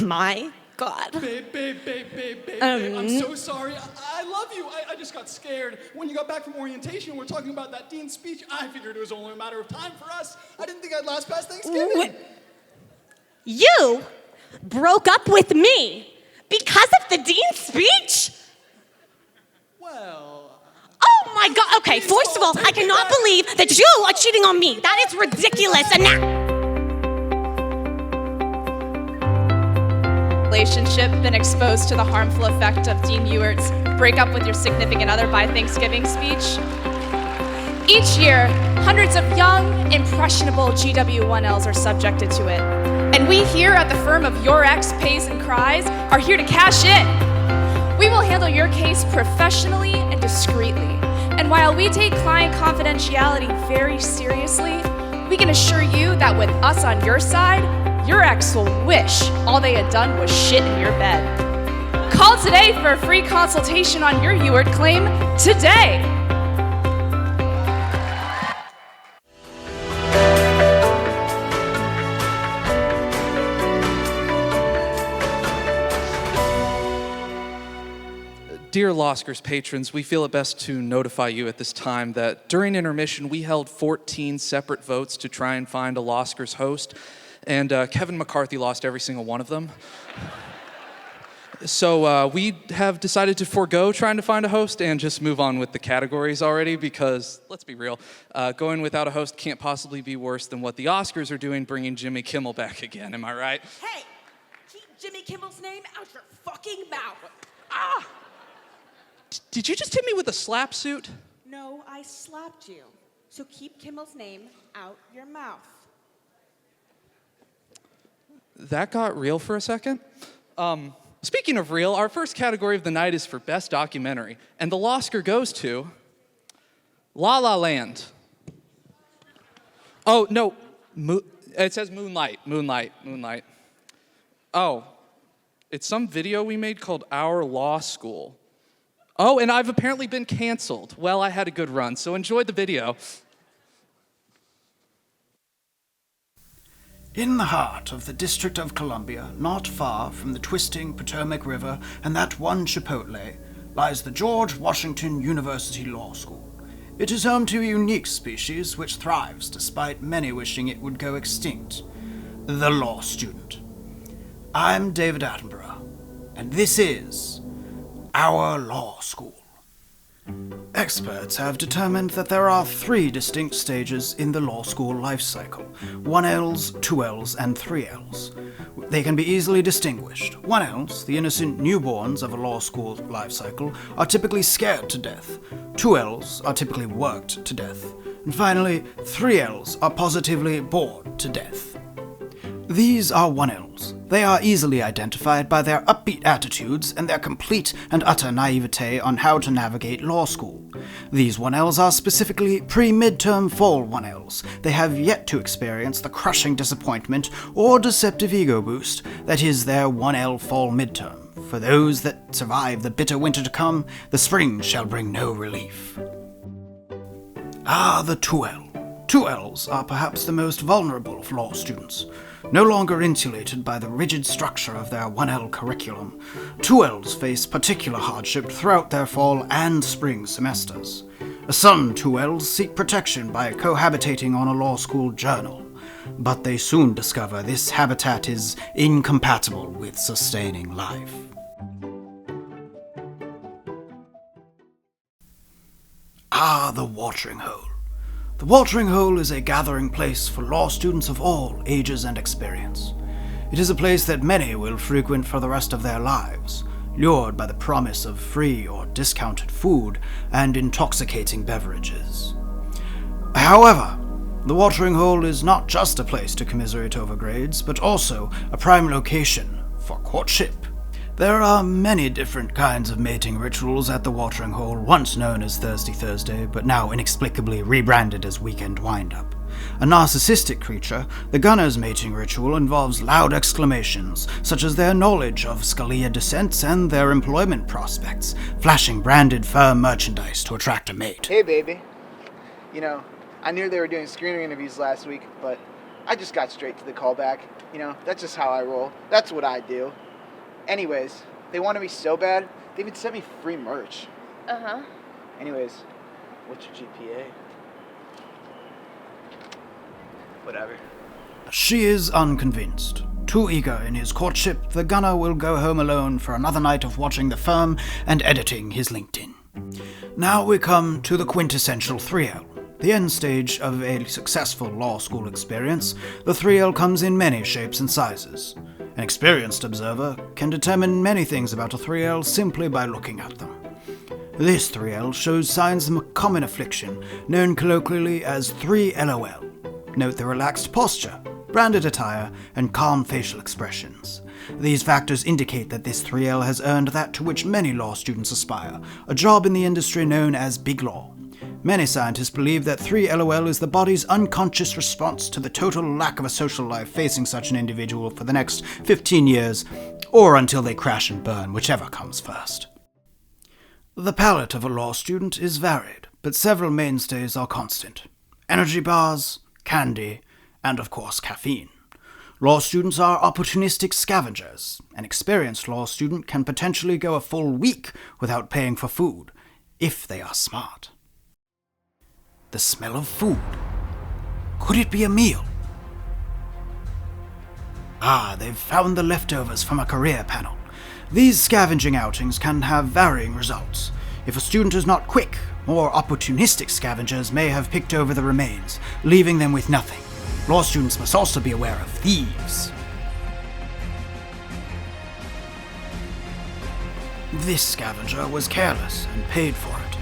Speaker 13: my God.
Speaker 9: Babe, I'm so sorry. I love you. I just got scared. When you got back from orientation and we're talking about that dean's speech, I figured it was only a matter of time for us. I didn't think I'd last past Thanksgiving.
Speaker 13: You broke up with me because of the dean's speech?
Speaker 9: Well...
Speaker 13: Oh my God. Okay, first of all, I cannot believe that you are cheating on me. That is ridiculous. And now...
Speaker 1: Relationship been exposed to the harmful effect of Dean Ewert's break up with your significant other by Thanksgiving speech? Each year, hundreds of young, impressionable GW1Ls are subjected to it. And we here at the firm of Your Ex Pays and Cries are here to cash in. We will handle your case professionally and discreetly. And while we take client confidentiality very seriously, we can assure you that with us on your side, your ex will wish all they had done was shit in your bed. Call today for a free consultation on your Ewert claim today.
Speaker 10: Dear Lawscars patrons, we feel it best to notify you at this time that during intermission, we held 14 separate votes to try and find a Lawscars host, and Kevin McCarthy lost every single one of them. So we have decided to forego trying to find a host and just move on with the categories already because, let's be real, going without a host can't possibly be worse than what the Oscars are doing, bringing Jimmy Kimmel back again, am I right?
Speaker 18: Hey, keep Jimmy Kimmel's name out your fucking mouth. Ah!
Speaker 10: Did you just hit me with a slap suit?
Speaker 4: No, I slapped you. So keep Kimmel's name out your mouth.
Speaker 10: That got real for a second. Speaking of real, our first category of the night is for Best Documentary, and the Lawscar goes to La La Land. Oh, no, it says Moonlight. Oh, it's some video we made called Our Law School. Oh, and I've apparently been canceled. Well, I had a good run, so enjoy the video.
Speaker 6: In the heart of the District of Columbia, not far from the twisting Potomac River and that one Chipotle, lies the George Washington University Law School. It is home to a unique species which thrives despite many wishing it would go extinct, the law student. I'm David Attenborough, and this is Our Law School. Experts have determined that there are 3 distinct stages in the law school life cycle: 1Ls, 2Ls, and 3Ls. They can be easily distinguished. 1Ls, the innocent newborns of a law school life cycle, are typically scared to death. 2Ls are typically worked to death. And finally, 3Ls are positively bored to death. These are 1Ls. They are easily identified by their upbeat attitudes and their complete and utter naivete on how to navigate law school. These 1Ls are specifically pre-midterm fall 1Ls. They have yet to experience the crushing disappointment or deceptive ego boost that is their 1L fall midterm. For those that survive the bitter winter to come, the spring shall bring no relief. The 2L. 2Ls are perhaps the most vulnerable of law students. No longer insulated by the rigid structure of their 1L curriculum, 2Ls face particular hardship throughout their fall and spring semesters. Some 2Ls seek protection by cohabitating on a law school journal, but they soon discover this habitat is incompatible with sustaining life. The watering hole. The watering hole is a gathering place for law students of all ages and experience. It is a place that many will frequent for the rest of their lives, lured by the promise of free or discounted food and intoxicating beverages. However, the watering hole is not just a place to commiserate over grades, but also a prime location for courtship. There are many different kinds of mating rituals at the watering hole, once known as Thirsty Thursday, but now inexplicably rebranded as Weekend Wind-Up. A narcissistic creature, the gunner's mating ritual involves loud exclamations, such as their knowledge of Scalia dissents and their employment prospects, flashing branded firm merchandise to attract a mate.
Speaker 23: Hey, baby. You know, I knew they were doing screening interviews last week, but I just got straight to the callback. You know, that's just how I roll. That's what I do. Anyways, they wanted me so bad, they even sent me free merch.
Speaker 3: Uh-huh.
Speaker 23: Anyways, what's your GPA? Whatever.
Speaker 6: She is unconvinced. Too eager in his courtship, the gunner will go home alone for another night of watching the firm and editing his LinkedIn. Now we come to the quintessential 3L. The end stage of a successful law school experience, the 3L comes in many shapes and sizes. An experienced observer can determine many things about a 3L simply by looking at them. This 3L shows signs of a common affliction, known colloquially as 3LOL. Note the relaxed posture, branded attire, and calm facial expressions. These factors indicate that this 3L has earned that to which many law students aspire, a job in the industry known as Big Law. Many scientists believe that 3LOL is the body's unconscious response to the total lack of a social life facing such an individual for the next 15 years, or until they crash and burn, whichever comes first. The palate of a law student is varied, but several mainstays are constant: energy bars, candy, and of course caffeine. Law students are opportunistic scavengers. An experienced law student can potentially go a full week without paying for food, if they are smart. The smell of food. Could it be a meal? They've found the leftovers from a career panel. These scavenging outings can have varying results. If a student is not quick, more opportunistic scavengers may have picked over the remains, leaving them with nothing. Law students must also be aware of thieves. This scavenger was careless and paid for it.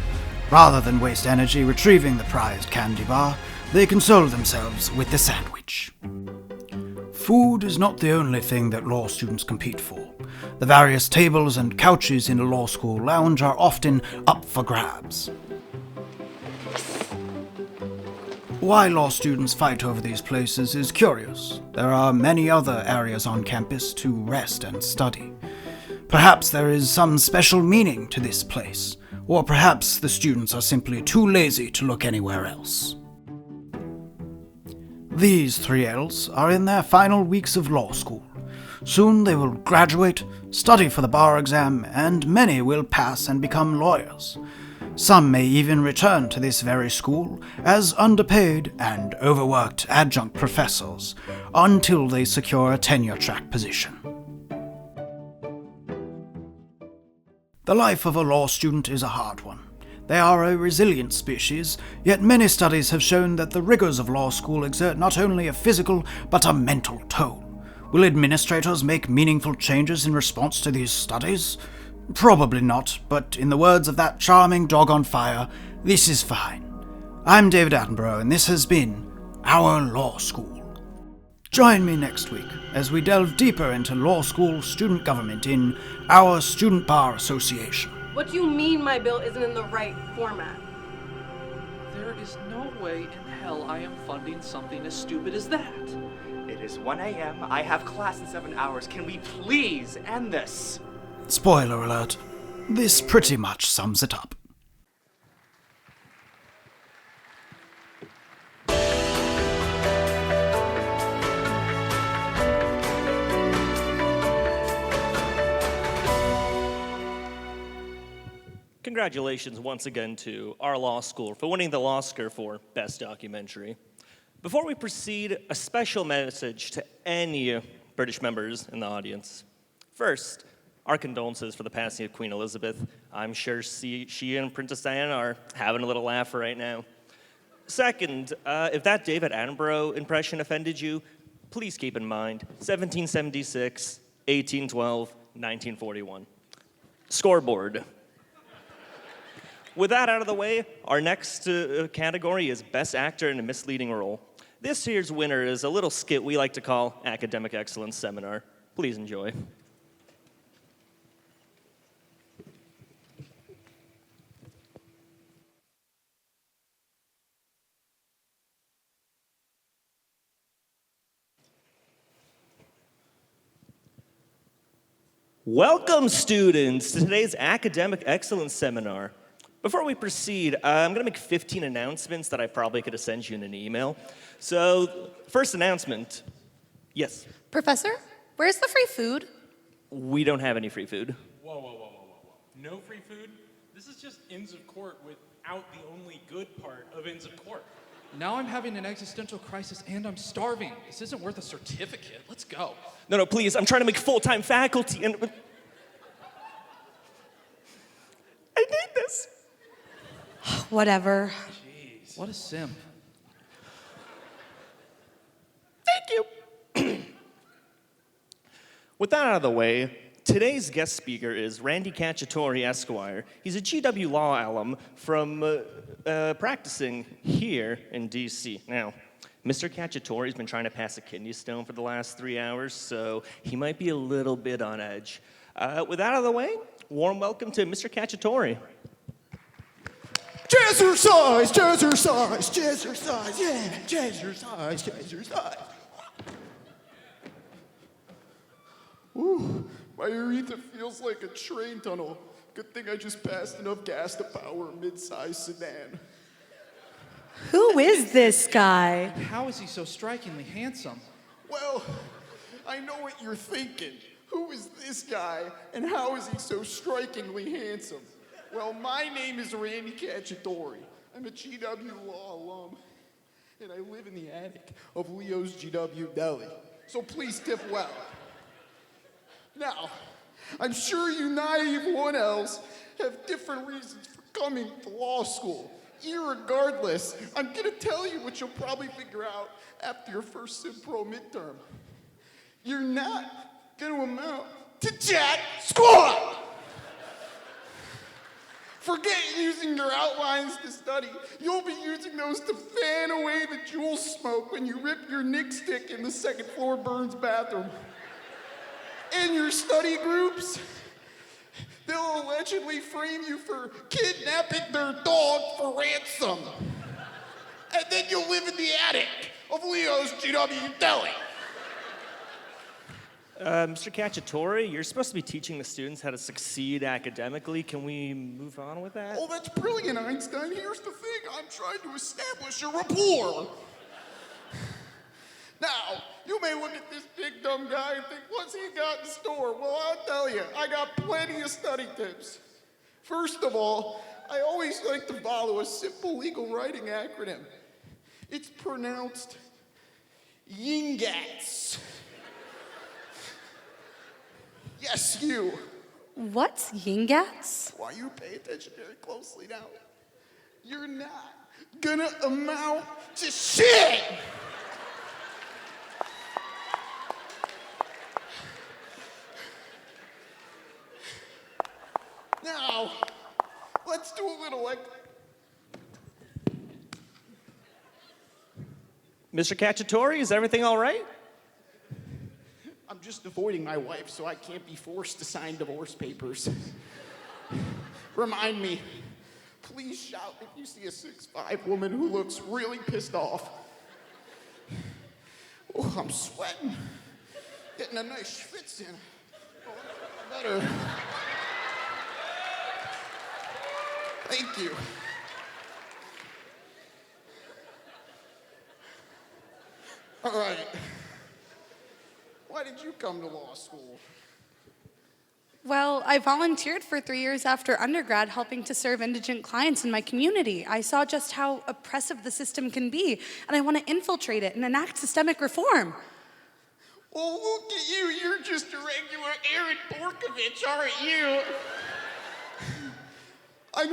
Speaker 6: Rather than waste energy retrieving the prized candy bar, they consoled themselves with the sandwich. Food is not the only thing that law students compete for. The various tables and couches in a law school lounge are often up for grabs. Why law students fight over these places is curious. There are many other areas on campus to rest and study. Perhaps there is some special meaning to this place, or perhaps the students are simply too lazy to look anywhere else. These 3Ls are in their final weeks of law school. Soon they will graduate, study for the bar exam, and many will pass and become lawyers. Some may even return to this very school as underpaid and overworked adjunct professors until they secure a tenure-track position. The life of a law student is a hard one. They are a resilient species, yet many studies have shown that the rigors of law school exert not only a physical but a mental toll. Will administrators make meaningful changes in response to these studies? Probably not, but in the words of that charming dog on fire, this is fine. I'm David Attenborough, and this has been Our Law School. Join me next week as we delve deeper into law school student government in our Student Bar Association.
Speaker 8: What do you mean my bill isn't in the right format?
Speaker 19: There is no way in hell I am funding something as stupid as that.
Speaker 11: It is 1 a.m. I have class in 7 hours. Can we please end this?
Speaker 6: Spoiler alert, this pretty much sums it up.
Speaker 12: Congratulations once again to our law school for winning the Lawscar for Best Documentary. Before we proceed, a special message to any British members in the audience. First, our condolences for the passing of Queen Elizabeth. I'm sure she and Princess Diana are having a little laugh right now. Second, if that David Attenborough impression offended you, please keep in mind 1776, 1812, 1941. Scoreboard. With that out of the way, our next category is Best Actor in a Misleading Role. This year's winner is a little skit we like to call Academic Excellence Seminar. Please enjoy. Welcome, students, to today's Academic Excellence Seminar. Before we proceed, I'm going to make 15 announcements that I probably could have sent you in an email. So, first announcement. Yes?
Speaker 24: Professor, where's the free food?
Speaker 12: We don't have any free food.
Speaker 25: Whoa. No free food? This is just Inns of Court without the only good part of Inns of Court.
Speaker 10: Now I'm having an existential crisis and I'm starving. This isn't worth a certificate. Let's go.
Speaker 12: No, please. I'm trying to make full-time faculty and... I need this.
Speaker 24: Whatever.
Speaker 10: Jeez. What a simp.
Speaker 12: Thank you. With that out of the way, today's guest speaker is Randy Cacciatore, Esquire. He's a GW Law alum from practicing here in D.C. Now, Mr. Cacciatore's been trying to pass a kidney stone for the last 3 hours, so he might be a little bit on edge. With that out of the way, warm welcome to Mr. Cacciatore.
Speaker 14: Jazzercise, yeah, jazzercise. Ooh, my urethra feels like a train tunnel. Good thing I just passed enough gas to power a mid-sized sedan.
Speaker 24: Who is this guy?
Speaker 10: How is he so strikingly handsome?
Speaker 14: Well, I know what you're thinking. Who is this guy, and how is he so strikingly handsome? Well, my name is Randy Cacciatore. I'm a GW Law alum, and I live in the attic of Leo's GW Deli. So please tip well. Now, I'm sure you naive 1Ls have different reasons for coming to law school. Irregardless, I'm gonna tell you what you'll probably figure out after your first Sim-Pro midterm. You're not gonna amount to jack squat!
Speaker 2: Forget using your outlines to study. You'll be using those to fan away the jewel smoke when you rip your nigstick in the second floor Burns bathroom. In your study groups, they'll allegedly frame you for kidnapping their dog for ransom. And then you'll live in the attic of Leo's GW Deli.
Speaker 12: Mr. Cacciatore, you're supposed to be teaching the students how to succeed academically. Can we move on with that?
Speaker 2: Oh, that's brilliant, Einstein. Here's the thing. I'm trying to establish a rapport. Now, you may look at this big dumb guy and think, what's he got in store? Well, I'll tell you, I got plenty of study tips. First of all, I always like to follow a simple legal writing acronym. It's pronounced YINGATS. Yes, you.
Speaker 24: What's Yingats?
Speaker 2: Why you pay attention very closely now? You're not gonna amount to shit! Now, let's do a little like...
Speaker 12: Mr. Cacciatore, is everything all right?
Speaker 2: I'm just avoiding my wife so I can't be forced to sign divorce papers. Remind me, please shout if you see a 6'5" woman who looks really pissed off. Oh, I'm sweating. Getting a nice schwitz in. Oh, better. Thank you. All right. Why did you come to law school?
Speaker 24: Well, I volunteered for 3 years after undergrad helping to serve indigent clients in my community. I saw just how oppressive the system can be, and I want to infiltrate it and enact systemic reform.
Speaker 2: Well, look at you. You're just a regular Aaron Borkovich, aren't you?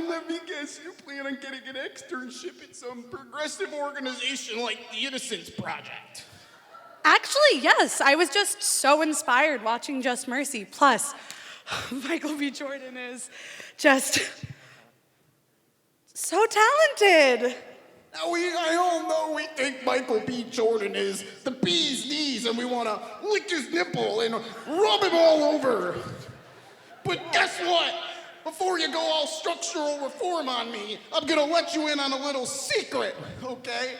Speaker 2: Let me guess, you plan on getting an externship at some progressive organization like the Innocence Project.
Speaker 24: Actually, yes. I was just so inspired watching Just Mercy. Plus, Michael B. Jordan is just so talented.
Speaker 2: Now, I all know we think Michael B. Jordan is the bee's knees and we want to lick his nipple and rub him all over. But guess what? Before you go all structural reform on me, I'm going to let you in on a little secret, okay?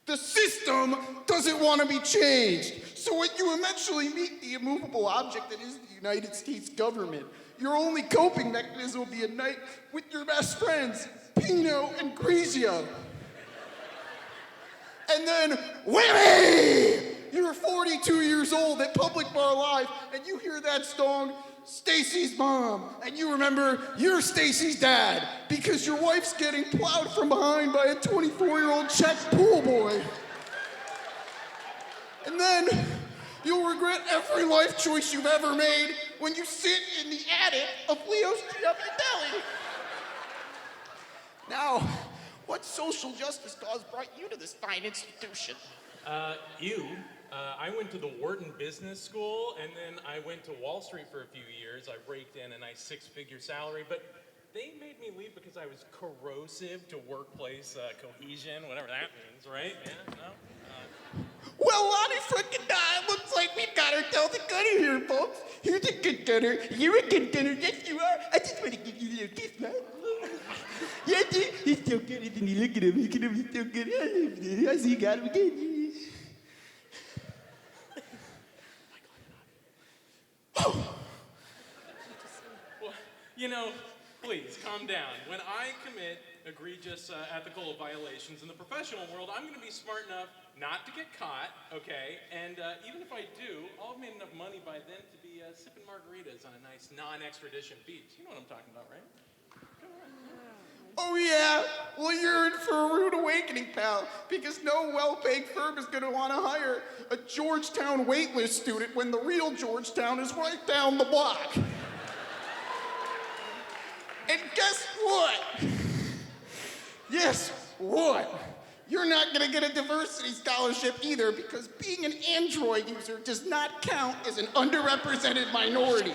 Speaker 2: The system doesn't want to be changed. So when you eventually meet the immovable object that is the United States government, your only coping mechanism will be a night with your best friends, Pino and Grigio. And then, whammy! You're 42 years old at Public Bar Live, and you hear that song, Stacy's mom, and you remember you're Stacy's dad because your wife's getting plowed from behind by a 24-year-old Czech pool boy. And then you'll regret every life choice you've ever made when you sit in the attic of Leo's GW Deli. Now, what social justice cause brought you to this fine institution?
Speaker 25: I went to the Wharton Business School, and then I went to Wall Street for a few years. I raked in a nice 6-figure salary, but they made me leave because I was corrosive to workplace cohesion, whatever that means, right? Yeah, no?
Speaker 2: Well, Lonnie frickin' it looks like we've got ourselves a gunner here, folks. Here's a good gunner. You're a good gunner. Yes, you are. I just want to give you a little kiss, man. Yeah, dude. He's so good, isn't he? Look at him. Look at him. He's so good. I see you got him again.
Speaker 25: Well, please, calm down. When I commit egregious ethical violations in the professional world, I'm going to be smart enough not to get caught, okay? And even if I do, I'll have made enough money by then to be sipping margaritas on a nice non-extradition beach. You know what I'm talking about, right?
Speaker 2: Oh, yeah? Well, you're in for a rude awakening, pal, because no well-paid firm is going to want to hire a Georgetown waitlist student when the real Georgetown is right down the block. And guess what? Yes, what? You're not going to get a diversity scholarship either because being an Android user does not count as an underrepresented minority.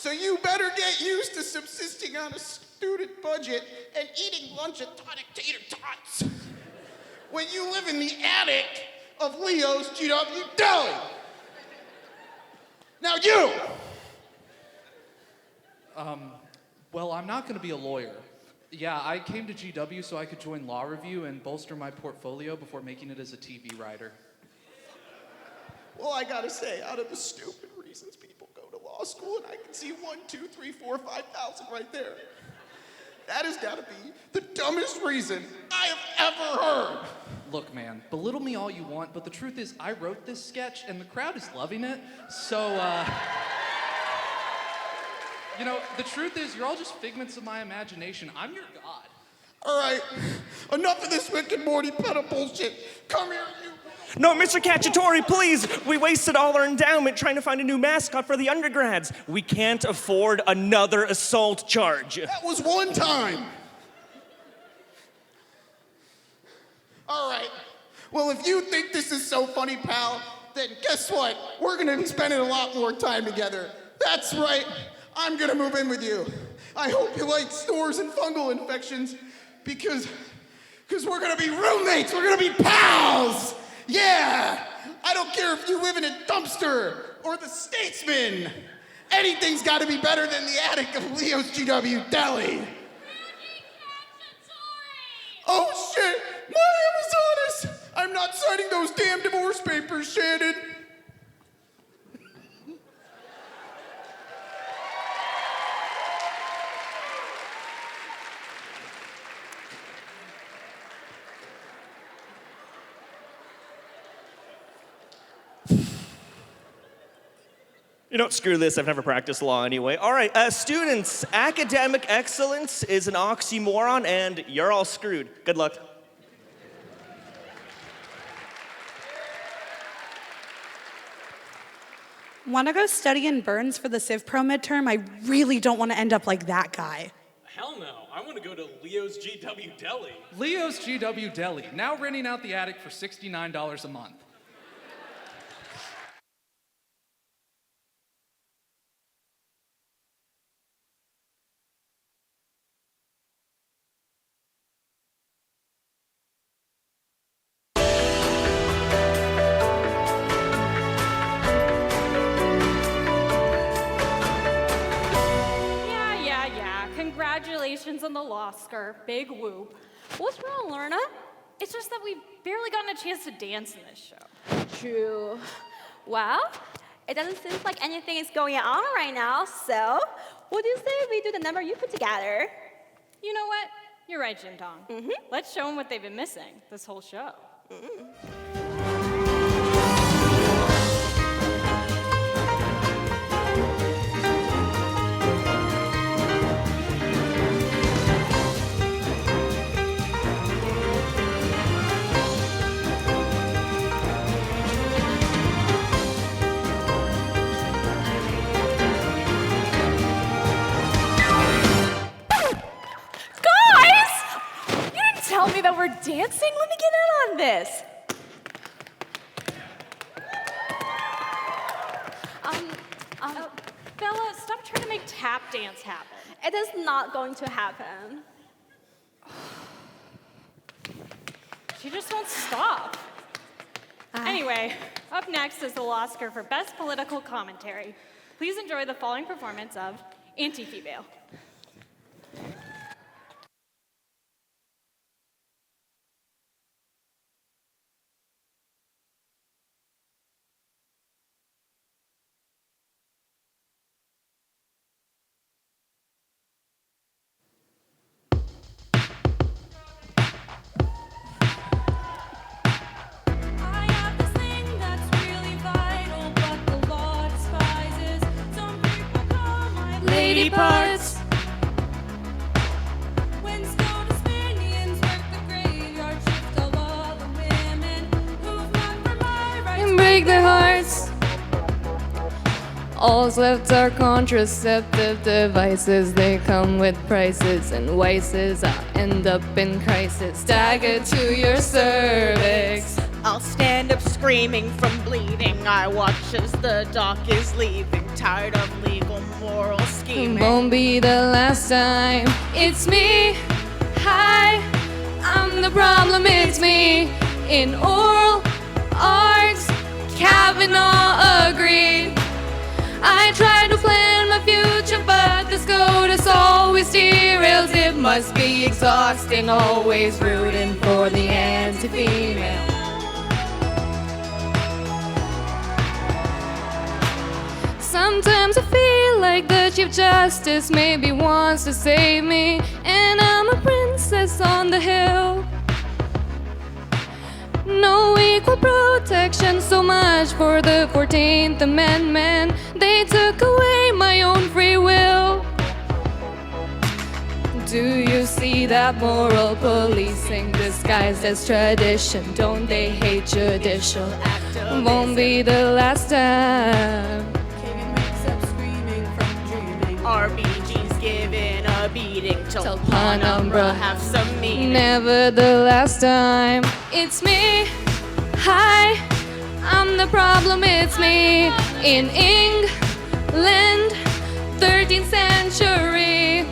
Speaker 2: So you better get used to subsisting on a student budget and eating lunch at tonic tater tots when you live in the attic of Leo's GW Deli. Now you!
Speaker 10: Well, I'm not going to be a lawyer. Yeah, I came to GW so I could join Law Revue and bolster my portfolio before making it as a TV writer.
Speaker 2: Well, I gotta say, out of the stupid reasons people go to law school, and I can see 1, 2, 3, 4, 5,000 right there. That has gotta be the dumbest reason I have ever heard.
Speaker 10: Look, man, belittle me all you want, but the truth is I wrote this sketch and the crowd is loving it, so, you know, the truth is you're all just figments of my imagination. I'm your god.
Speaker 2: All right, enough of this Rick and Morty pedo bullshit. Come here, you.
Speaker 12: No, Mr. Cacciatore, please! We wasted all our endowment trying to find a new mascot for the undergrads. We can't afford another assault charge.
Speaker 2: That was one time. All right. Well, if you think this is so funny, pal, then guess what? We're gonna be spending a lot more time together. That's right. I'm gonna move in with you. I hope you like stores and fungal infections because we're gonna be roommates. We're gonna be pals. Yeah. I don't care if you live in a dumpster or the Statesman. Anything's gotta be better than the attic of Leo's GW Deli. Oh shit, my Amazonas! I'm not signing those damn divorce papers, Shannon.
Speaker 12: You know, screw this, I've never practiced law anyway. All right, students, academic excellence is an oxymoron and you're all screwed. Good luck.
Speaker 24: Want to go study in Burns for the Civ Pro midterm? I really don't want to end up like that guy.
Speaker 19: Hell no. I want to go to Leo's GW Deli.
Speaker 10: Leo's GW Deli, now renting out the attic for $69 a month.
Speaker 5: Congratulations on the Lawscar. Big whoop. What's wrong, Lorna? It's just that we've barely gotten a chance to dance in this show.
Speaker 7: True. Well, it doesn't seem like anything is going on right now, so what do you say we do the number you put together?
Speaker 5: You know what? You're right, Jim Tong. Let's show them what they've been missing this whole show. Tell me that we're dancing? Let me get in on this. Bella, stop trying to make tap dance happen.
Speaker 7: It is not going to happen.
Speaker 5: She just won't stop. Anyway, up next is the Lawscar for Best Political Commentary. Please enjoy the following performance of Anti-Female.
Speaker 15: Lady parts.
Speaker 16: When Scottish minions work the graveyard shift, all of the women who've fought for my rights
Speaker 15: And break their hearts. All's left are contraceptive devices. They come with prices and vices. I'll end up in crisis. Stagger to your cervix.
Speaker 4: I'll stand up screaming from bleeding. I watch as the doc is leaving. Tired of legal morals.
Speaker 24: scheming.
Speaker 15: Won't be the last time. It's me. Hi, I'm the problem. It's me. In oral arts, Kavanaugh agreed. I tried to plan my future, but the SCOTUS always derails. It must be exhausting, always rooting for the anti-female. Sometimes I feel like the Chief Justice maybe wants to save me, and I'm a princess on the hill. No equal protection, so much for the 14th Amendment. They took away my own free will. Do you see that moral policing disguised as tradition? Don't they hate judicial activism? Won't be the last time.
Speaker 24: RBG's given a beating till
Speaker 15: Penumbra
Speaker 24: have some meaning.
Speaker 15: Never the last time. It's me. Hi, I'm the problem. It's me. In England, 13th century,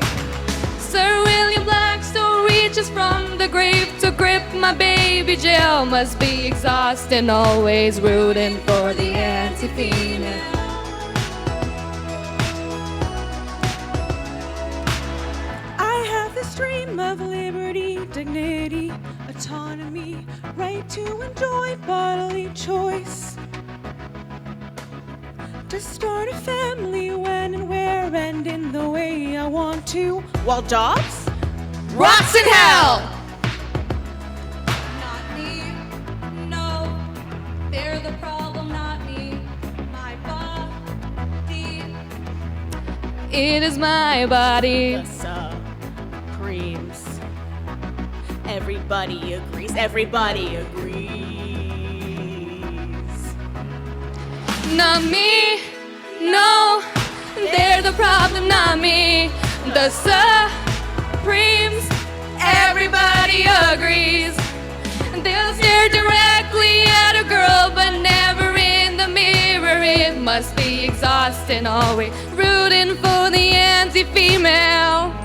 Speaker 15: Sir William Blackstone reaches from the grave to grip my baby. Jail must be exhausting, always rooting for the anti-female.
Speaker 24: I have this dream of liberty, dignity, autonomy, right to enjoy bodily choice. To start a family when and where and in the way I want to. While jobs?
Speaker 15: Rocks in hell!
Speaker 7: Not me, no, they're the problem, not me. My body.
Speaker 15: It is my body.
Speaker 24: The Supremes. Everybody agrees, everybody agrees.
Speaker 15: Not me, no, they're the problem, not me. The Supremes, everybody agrees. They'll stare directly at a girl, but never in the mirror. It must be exhausting, always rooting for the anti-female.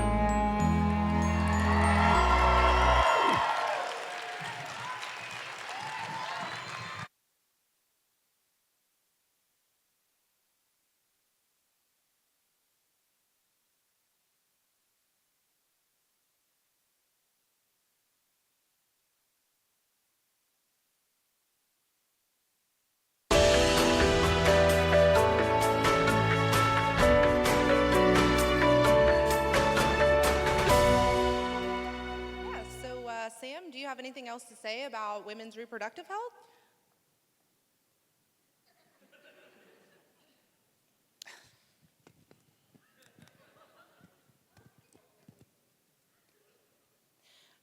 Speaker 9: Sam, do you have anything else to say about women's reproductive health?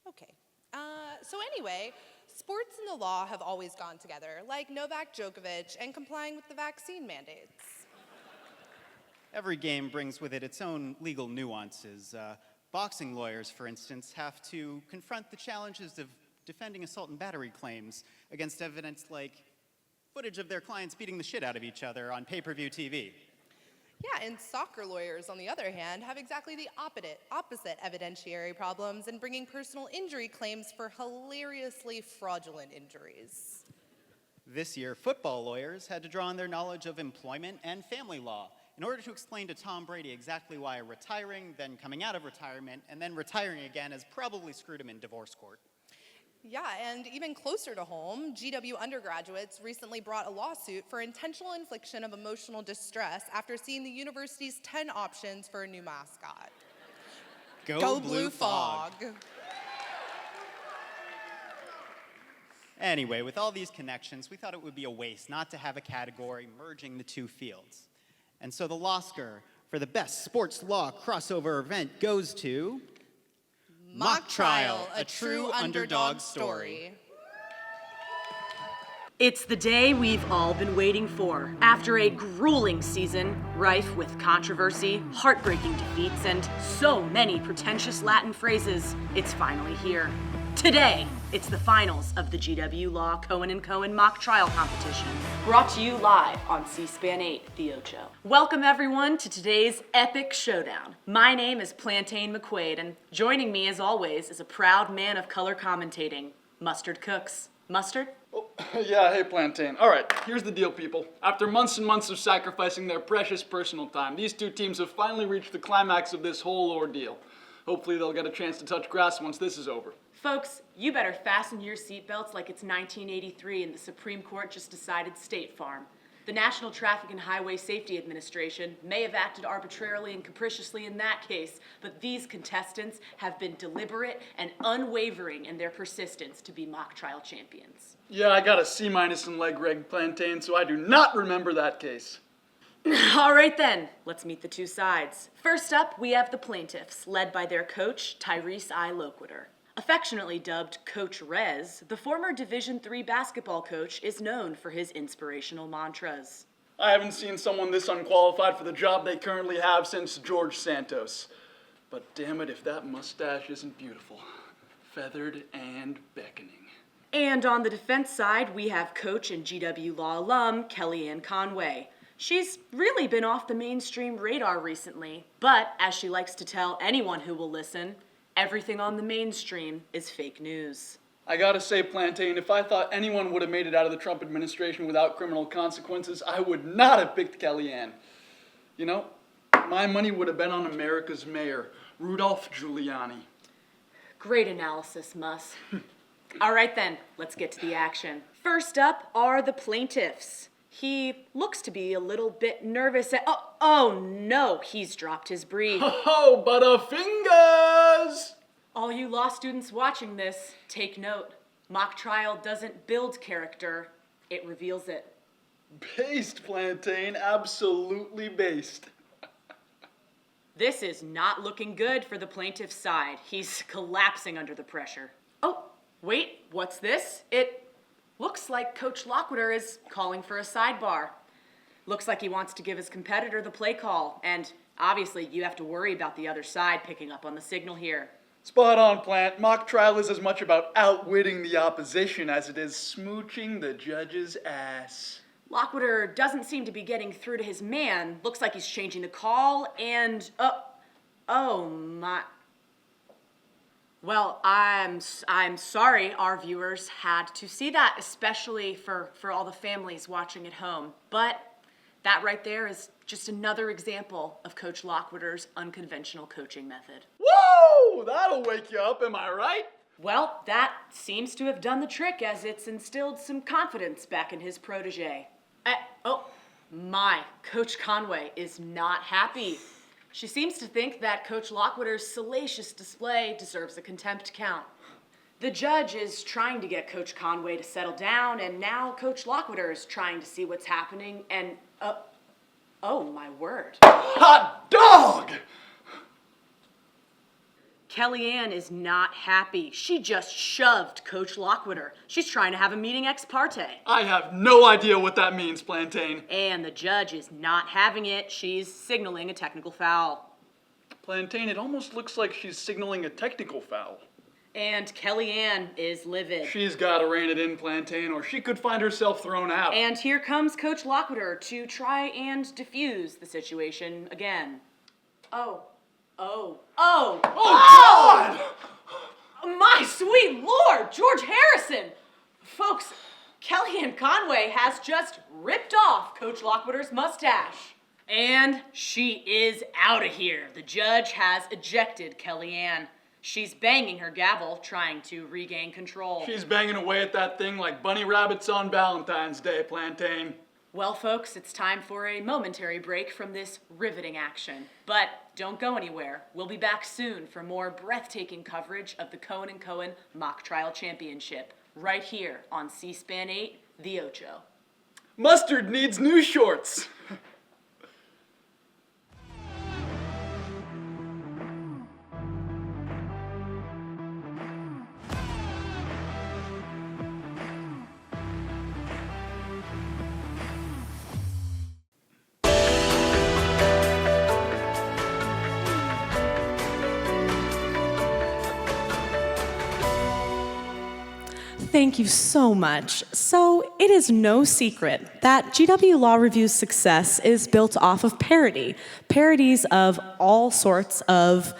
Speaker 9: Okay. So anyway, sports and the law have always gone together, like Novak Djokovic and complying with the vaccine mandates.
Speaker 17: Every game brings with it its own legal nuances. Boxing lawyers, for instance, have to confront the challenges of defending assault and battery claims against evidence like footage of their clients beating the shit out of each other on pay-per-view TV.
Speaker 9: Yeah, and soccer lawyers, on the other hand, have exactly the opposite evidentiary problems in bringing personal injury claims for hilariously fraudulent injuries.
Speaker 17: This year, football lawyers had to draw on their knowledge of employment and family law in order to explain to Tom Brady exactly why retiring, then coming out of retirement, and then retiring again has probably screwed him in divorce court.
Speaker 9: Yeah, and even closer to home, GW undergraduates recently brought a lawsuit for intentional infliction of emotional distress after seeing the university's 10 options for a new mascot.
Speaker 17: Go Blue Fog. Anyway, with all these connections, we thought it would be a waste not to have a category merging the two fields. And so the Lawscar for the best sports law crossover event goes to
Speaker 9: Mock Trial, a true underdog story.
Speaker 18: It's the day we've all been waiting for. After a grueling season, rife with controversy, heartbreaking defeats, and so many pretentious Latin phrases, it's finally here.
Speaker 1: Today, it's the finals of the GW Law Cohen & Cohen mock trial competition, brought to you live on C-SPAN 8, The Ocho. Welcome everyone to today's epic showdown. My name is Plantain McQuaid, and joining me as always is a proud man of color commentating, Mustard Cooks. Mustard?
Speaker 13: Yeah, hey Plantain. All right, here's the deal, people. After months and months of sacrificing their precious personal time, these two teams have finally reached the climax of this whole ordeal. Hopefully they'll get a chance to touch grass once this is over.
Speaker 1: Folks, you better fasten your seatbelts like it's 1983 and the Supreme Court just decided State Farm. The National Traffic and Highway Safety Administration may have acted arbitrarily and capriciously in that case, but these contestants have been deliberate and unwavering in their persistence to be mock trial champions.
Speaker 13: Yeah, I got a C- in leg reg, Plantain, so I do not remember that case.
Speaker 1: All right then, let's meet the two sides. First up, we have the plaintiffs, led by their coach, Tyrese I. Loquitur. Affectionately dubbed Coach Rez, the former Division III basketball coach is known for his inspirational mantras.
Speaker 13: I haven't seen someone this unqualified for the job they currently have since George Santos. But damn it if that mustache isn't beautiful. Feathered and beckoning.
Speaker 1: And on the defense side, we have coach and GW Law alum, Kellyanne Conway. She's really been off the mainstream radar recently, but as she likes to tell anyone who will listen, everything on the mainstream is fake news.
Speaker 13: I gotta say, Plantain, if I thought anyone would have made it out of the Trump administration without criminal consequences, I would not have picked Kellyanne. You know, my money would have been on America's mayor, Rudolph Giuliani.
Speaker 1: Great analysis, Muss. All right then, let's get to the action. First up are the plaintiffs. He looks to be a little bit nervous oh no, he's dropped his brief.
Speaker 13: Oh, Butterfingers!
Speaker 1: All you law students watching this, take note. Mock trial doesn't build character, it reveals it.
Speaker 13: Based, Plantain, absolutely based.
Speaker 1: This is not looking good for the plaintiff's side. He's collapsing under the pressure. Oh, wait, what's this? It looks like Coach Loquitur is calling for a sidebar. Looks like he wants to give his competitor the play call, and obviously you have to worry about the other side picking up on the signal here.
Speaker 13: Spot on, Plant. Mock trial is as much about outwitting the opposition as it is smooching the judge's ass.
Speaker 1: Loquitur doesn't seem to be getting through to his man. Looks like he's changing the call, and oh my. Well, I'm sorry our viewers had to see that, especially for all the families watching at home. But that right there is just another example of Coach Loquitur's unconventional coaching method.
Speaker 13: Whoa! That'll wake you up, am I right?
Speaker 1: Well, that seems to have done the trick as it's instilled some confidence back in his protege. Oh my, Coach Conway is not happy. She seems to think that Coach Loquitur's salacious display deserves a contempt count. The judge is trying to get Coach Conway to settle down, and now Coach Loquitur is trying to see what's happening, and oh my word.
Speaker 13: Hot dog!
Speaker 1: Kellyanne is not happy. She just shoved Coach Loquitur. She's trying to have a meeting ex parte.
Speaker 13: I have no idea what that means, Plantain.
Speaker 1: And the judge is not having it. She's signaling a technical foul.
Speaker 13: Plantain, it almost looks like she's signaling a technical foul.
Speaker 1: And Kellyanne is livid.
Speaker 13: She's gotta rein it in, Plantain, or she could find herself thrown out.
Speaker 1: And here comes Coach Loquitur to try and diffuse the situation again. Oh, God! My sweet Lord, George Harrison! Folks, Kellyanne Conway has just ripped off Coach Loquitur's mustache. And she is out of here. The judge has ejected Kellyanne. She's banging her gavel, trying to regain control.
Speaker 13: She's banging away at that thing like bunny rabbits on Valentine's Day, Plantain.
Speaker 1: Well, folks, it's time for a momentary break from this riveting action. But don't go anywhere. We'll be back soon for more breathtaking coverage of the Cohen & Cohen Mock Trial Championship, right here on C-SPAN 8, The Ocho.
Speaker 13: Mustard needs new shorts.
Speaker 8: thank you so much. So, it is no secret that GW Law Revue's success is built off of parody. Parodies of all sorts of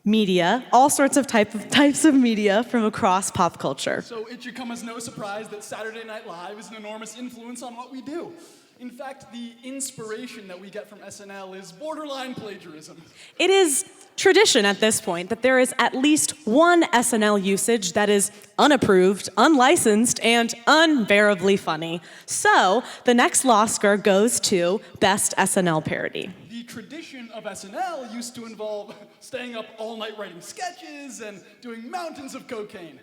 Speaker 8: media, all sorts of types of media from across pop culture.
Speaker 13: So it should come as no surprise that Saturday Night Live is an enormous influence on what we do. In fact, the inspiration that we get from SNL is borderline plagiarism.
Speaker 8: It is tradition at this point that there is at least one SNL usage that is unapproved, unlicensed, and unbearably funny. So the next Lawscar goes to Best SNL Parody.
Speaker 13: The tradition of SNL used to involve staying up all night writing sketches and doing mountains of cocaine.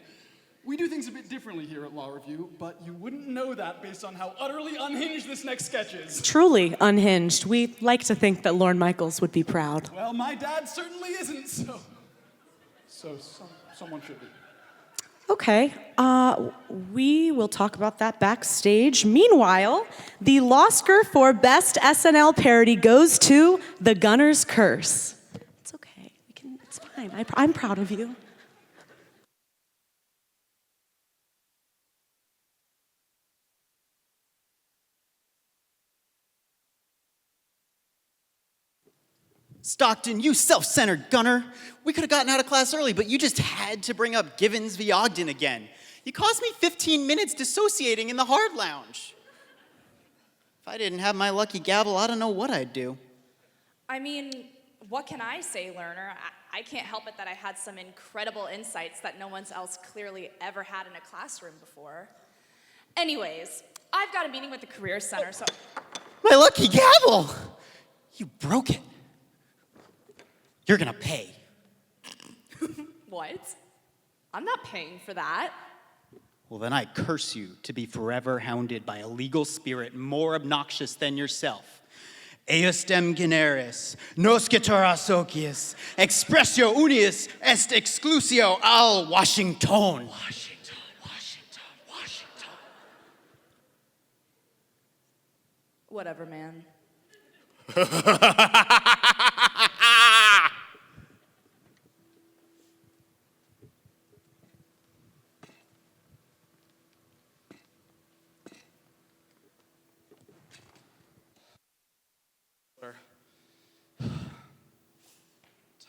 Speaker 13: We do things a bit differently here at Law Revue, but you wouldn't know that based on how utterly unhinged this next sketch is.
Speaker 8: Truly unhinged. We like to think that Lorne Michaels would be proud.
Speaker 13: Well, my dad certainly isn't, so someone should be.
Speaker 8: Okay, we will talk about that backstage. Meanwhile, the Lawscar for Best SNL Parody goes to The Gunner's Curse. It's okay, it's fine. I'm proud of you.
Speaker 17: Stockton, you self-centered gunner. We could have gotten out of class early, but you just had to bring up Givens v. Ogden again. You cost me 15 minutes dissociating in the hard lounge. If I didn't have my lucky gavel, I don't know what I'd do.
Speaker 3: I mean, what can I say, learner? I can't help it that I had some incredible insights that no one else clearly ever had in a classroom before. Anyways, I've got a meeting with the Career Center, so...
Speaker 17: My lucky gavel! You broke it. You're gonna pay.
Speaker 3: What? I'm not paying for that.
Speaker 17: Well, then I curse you to be forever hounded by a legal spirit more obnoxious than yourself. Eustem generis, noscitur socius, expressio unius est exclusio al Washington.
Speaker 3: Washington. Whatever, man.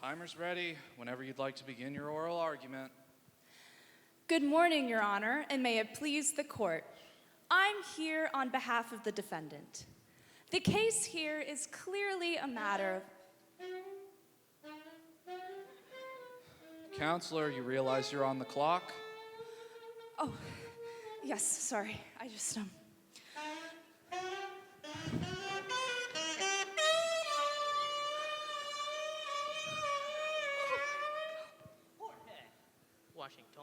Speaker 10: Timer's ready whenever you'd like to begin your oral argument.
Speaker 3: Good morning, Your Honor, and may it please the court. I'm here on behalf of the defendant. The case here is clearly a matter of...
Speaker 10: Counselor, you realize you're on the clock?
Speaker 3: Oh, yes, sorry. I just,
Speaker 20: Washington.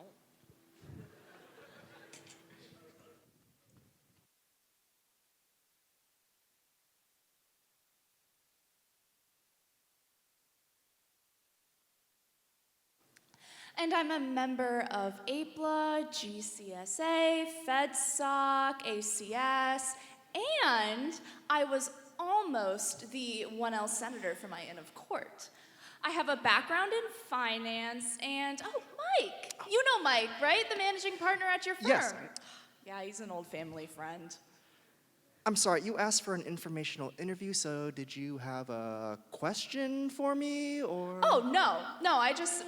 Speaker 3: And I'm a member of APLA, GCSA, FedSoc, ACS, and I was almost the 1L senator for my Inn of Court. I have a background in finance and, oh, Mike. You know Mike, right? The managing partner at your firm.
Speaker 21: Yes.
Speaker 3: Yeah, he's an old family friend.
Speaker 21: I'm sorry, you asked for an informational interview, so did you have a question for me, or?
Speaker 3: Oh, no, I just...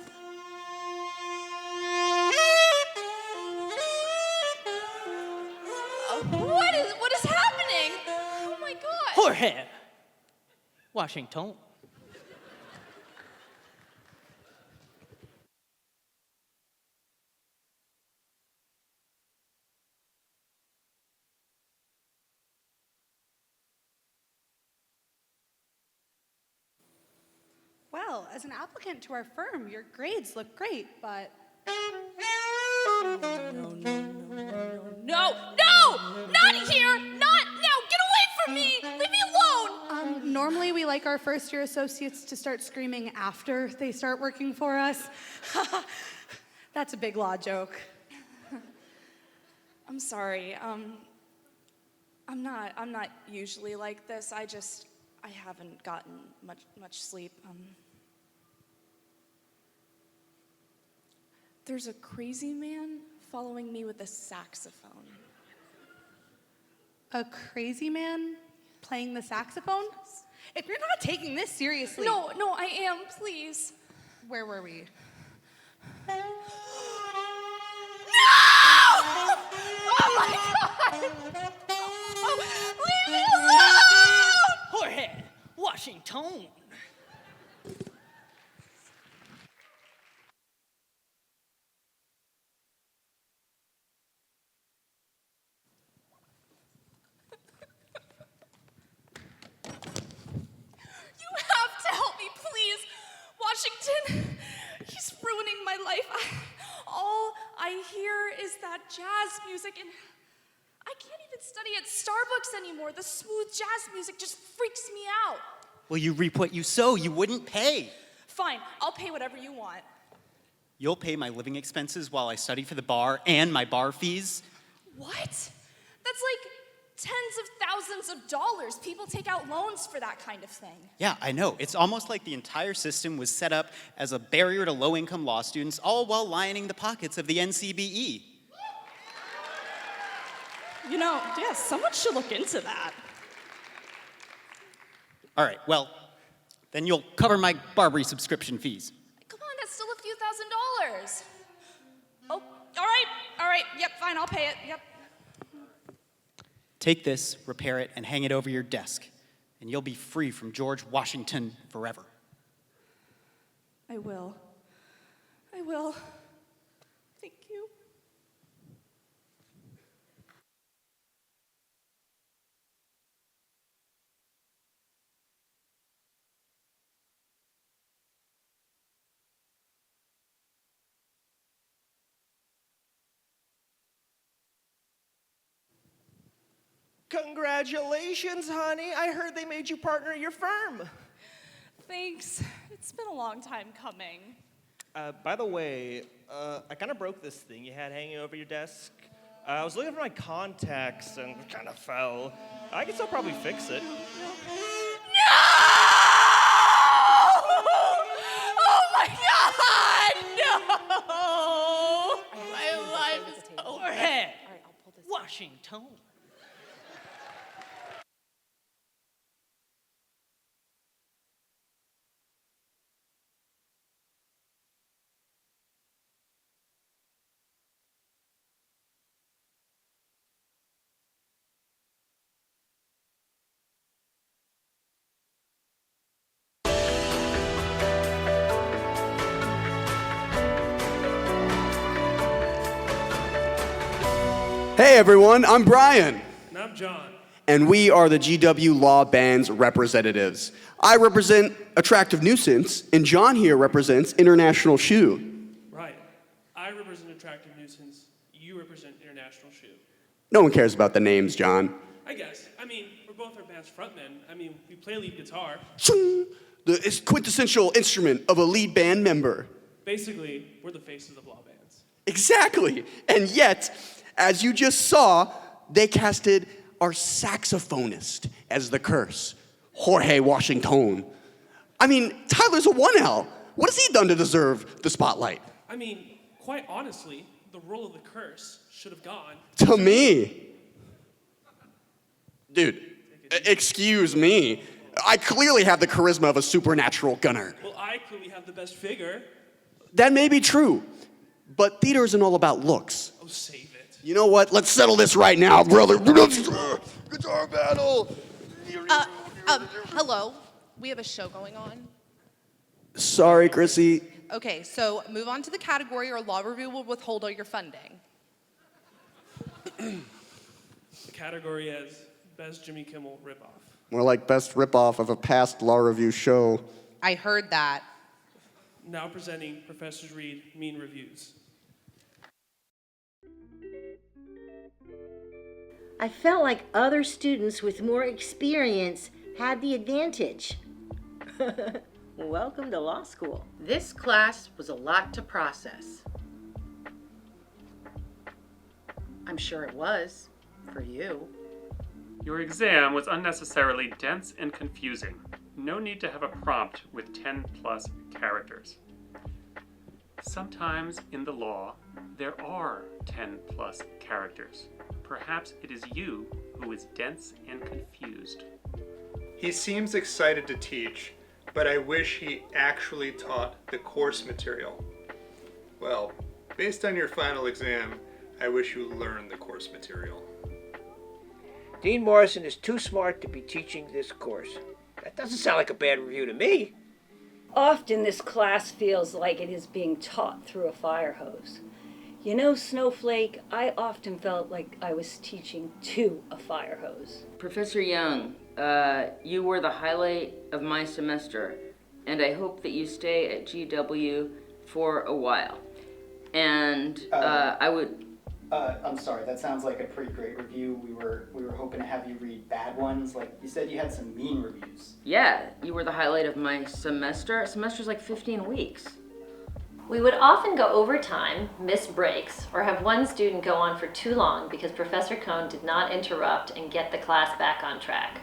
Speaker 3: What is happening? Oh my God.
Speaker 20: Jorge! Washington.
Speaker 24: Well, as an applicant to our firm, your grades look great, but...
Speaker 3: No! Not here! Not now! Get away from me! Leave me alone!
Speaker 24: Normally we like our first-year associates to start screaming after they start working for us. That's a big law joke.
Speaker 3: I'm sorry. I'm not usually like this. I haven't gotten much sleep. There's a crazy man
Speaker 24: following me with a saxophone. A crazy man playing the saxophone? If you're not taking this seriously.
Speaker 3: No, I am, please.
Speaker 24: Where were we?
Speaker 3: No! Oh my God! Oh, leave me alone!
Speaker 20: Jorge, Washington.
Speaker 3: You have to help me, please. Washington, he's ruining my life. All I hear is that jazz music, and I can't even study at Starbucks anymore. The smooth jazz music just freaks me out.
Speaker 17: Well, you reap what you sow. You wouldn't pay.
Speaker 3: Fine, I'll pay whatever you want.
Speaker 17: You'll pay my living expenses while I study for the bar and my bar fees.
Speaker 3: What? That's like tens of thousands of dollars. People take out loans for that kind of thing.
Speaker 17: Yeah, I know. It's almost like the entire system was set up as a barrier to low-income law students, all while lining the pockets of the NCBE.
Speaker 8: You know, yeah, someone should look into that.
Speaker 17: All right, well, then you'll cover my Barbary subscription fees.
Speaker 3: Come on, that's still a few $1,000s. Oh, all right, yep, fine, I'll pay it, yep.
Speaker 17: Take this, repair it, and hang it over your desk, and you'll be free from George Washington forever.
Speaker 3: I will. Thank you.
Speaker 6: Congratulations, honey. I heard they made you partner at your firm.
Speaker 3: Thanks. It's been a long time coming.
Speaker 12: By the way, I kind of broke this thing you had hanging over your desk. I was looking for my contacts and it kind of fell. I can still probably fix it.
Speaker 3: No! Oh my God! No! My life is over.
Speaker 20: Jorge, Washington.
Speaker 11: Hey everyone, I'm Brian.
Speaker 14: And I'm John.
Speaker 11: And we are the GW Law Band's representatives. I represent Attractive Nuisance, and John here represents International Shoe.
Speaker 14: Right. I represent Attractive Nuisance. You represent International Shoe.
Speaker 11: No one cares about the names, John.
Speaker 14: I guess. I mean, we're both our band's frontmen. I mean, we play lead guitar.
Speaker 11: The quintessential instrument of a lead band member.
Speaker 14: Basically, we're the faces of law bands.
Speaker 11: Exactly. And yet, as you just saw, they casted our saxophonist as the curse, Jorge Washington. I mean, Tyler's a 1L. What has he done to deserve the spotlight?
Speaker 14: I mean, quite honestly, the role of the curse should have gone
Speaker 11: To me. Dude, excuse me. I clearly have the charisma of a supernatural gunner.
Speaker 14: Well, I clearly have the best figure.
Speaker 11: That may be true, but theater isn't all about looks.
Speaker 14: Oh, save it.
Speaker 11: You know what? Let's settle this right now, brother. Guitar battle.
Speaker 9: Hello. We have a show going on.
Speaker 11: Sorry, Chrissy.
Speaker 9: Okay, so move on to the category or Law Review will withhold all your funding.
Speaker 14: The category is Best Jimmy Kimmel Ripoff.
Speaker 11: More like best ripoff of a past Law Review show.
Speaker 9: I heard that.
Speaker 14: Now presenting Professors Read Mean Reviews.
Speaker 22: I felt like other students with more experience had the advantage. Welcome to law school.
Speaker 23: This class was a lot to process. I'm sure it was, for you.
Speaker 26: Your exam was unnecessarily dense and confusing. No need to have a prompt with 10+ characters. Sometimes in the law, there are 10 plus characters. Perhaps it is you who is dense and confused.
Speaker 2: He seems excited to teach, but I wish he actually taught the course material. Well, based on your final exam, I wish you learned the course material.
Speaker 4: Dean Morrison is too smart to be teaching this course. That doesn't sound like a bad review to me.
Speaker 5: Often this class feels like it is being taught through a fire hose. You know, Snowflake, I often felt like I was teaching to a fire hose.
Speaker 1: Professor Young, you were the highlight of my semester, and I hope that you stay at GW for a while. And I would...
Speaker 16: I'm sorry, that sounds like a pretty great review. We were hoping to have you read bad ones. Like, you said you had some mean reviews.
Speaker 1: Yeah, you were the highlight of my semester. A semester's like 15 weeks.
Speaker 19: We would often go overtime, miss breaks, or have one student go on for too long because Professor Cohn did not interrupt and get the class back on track.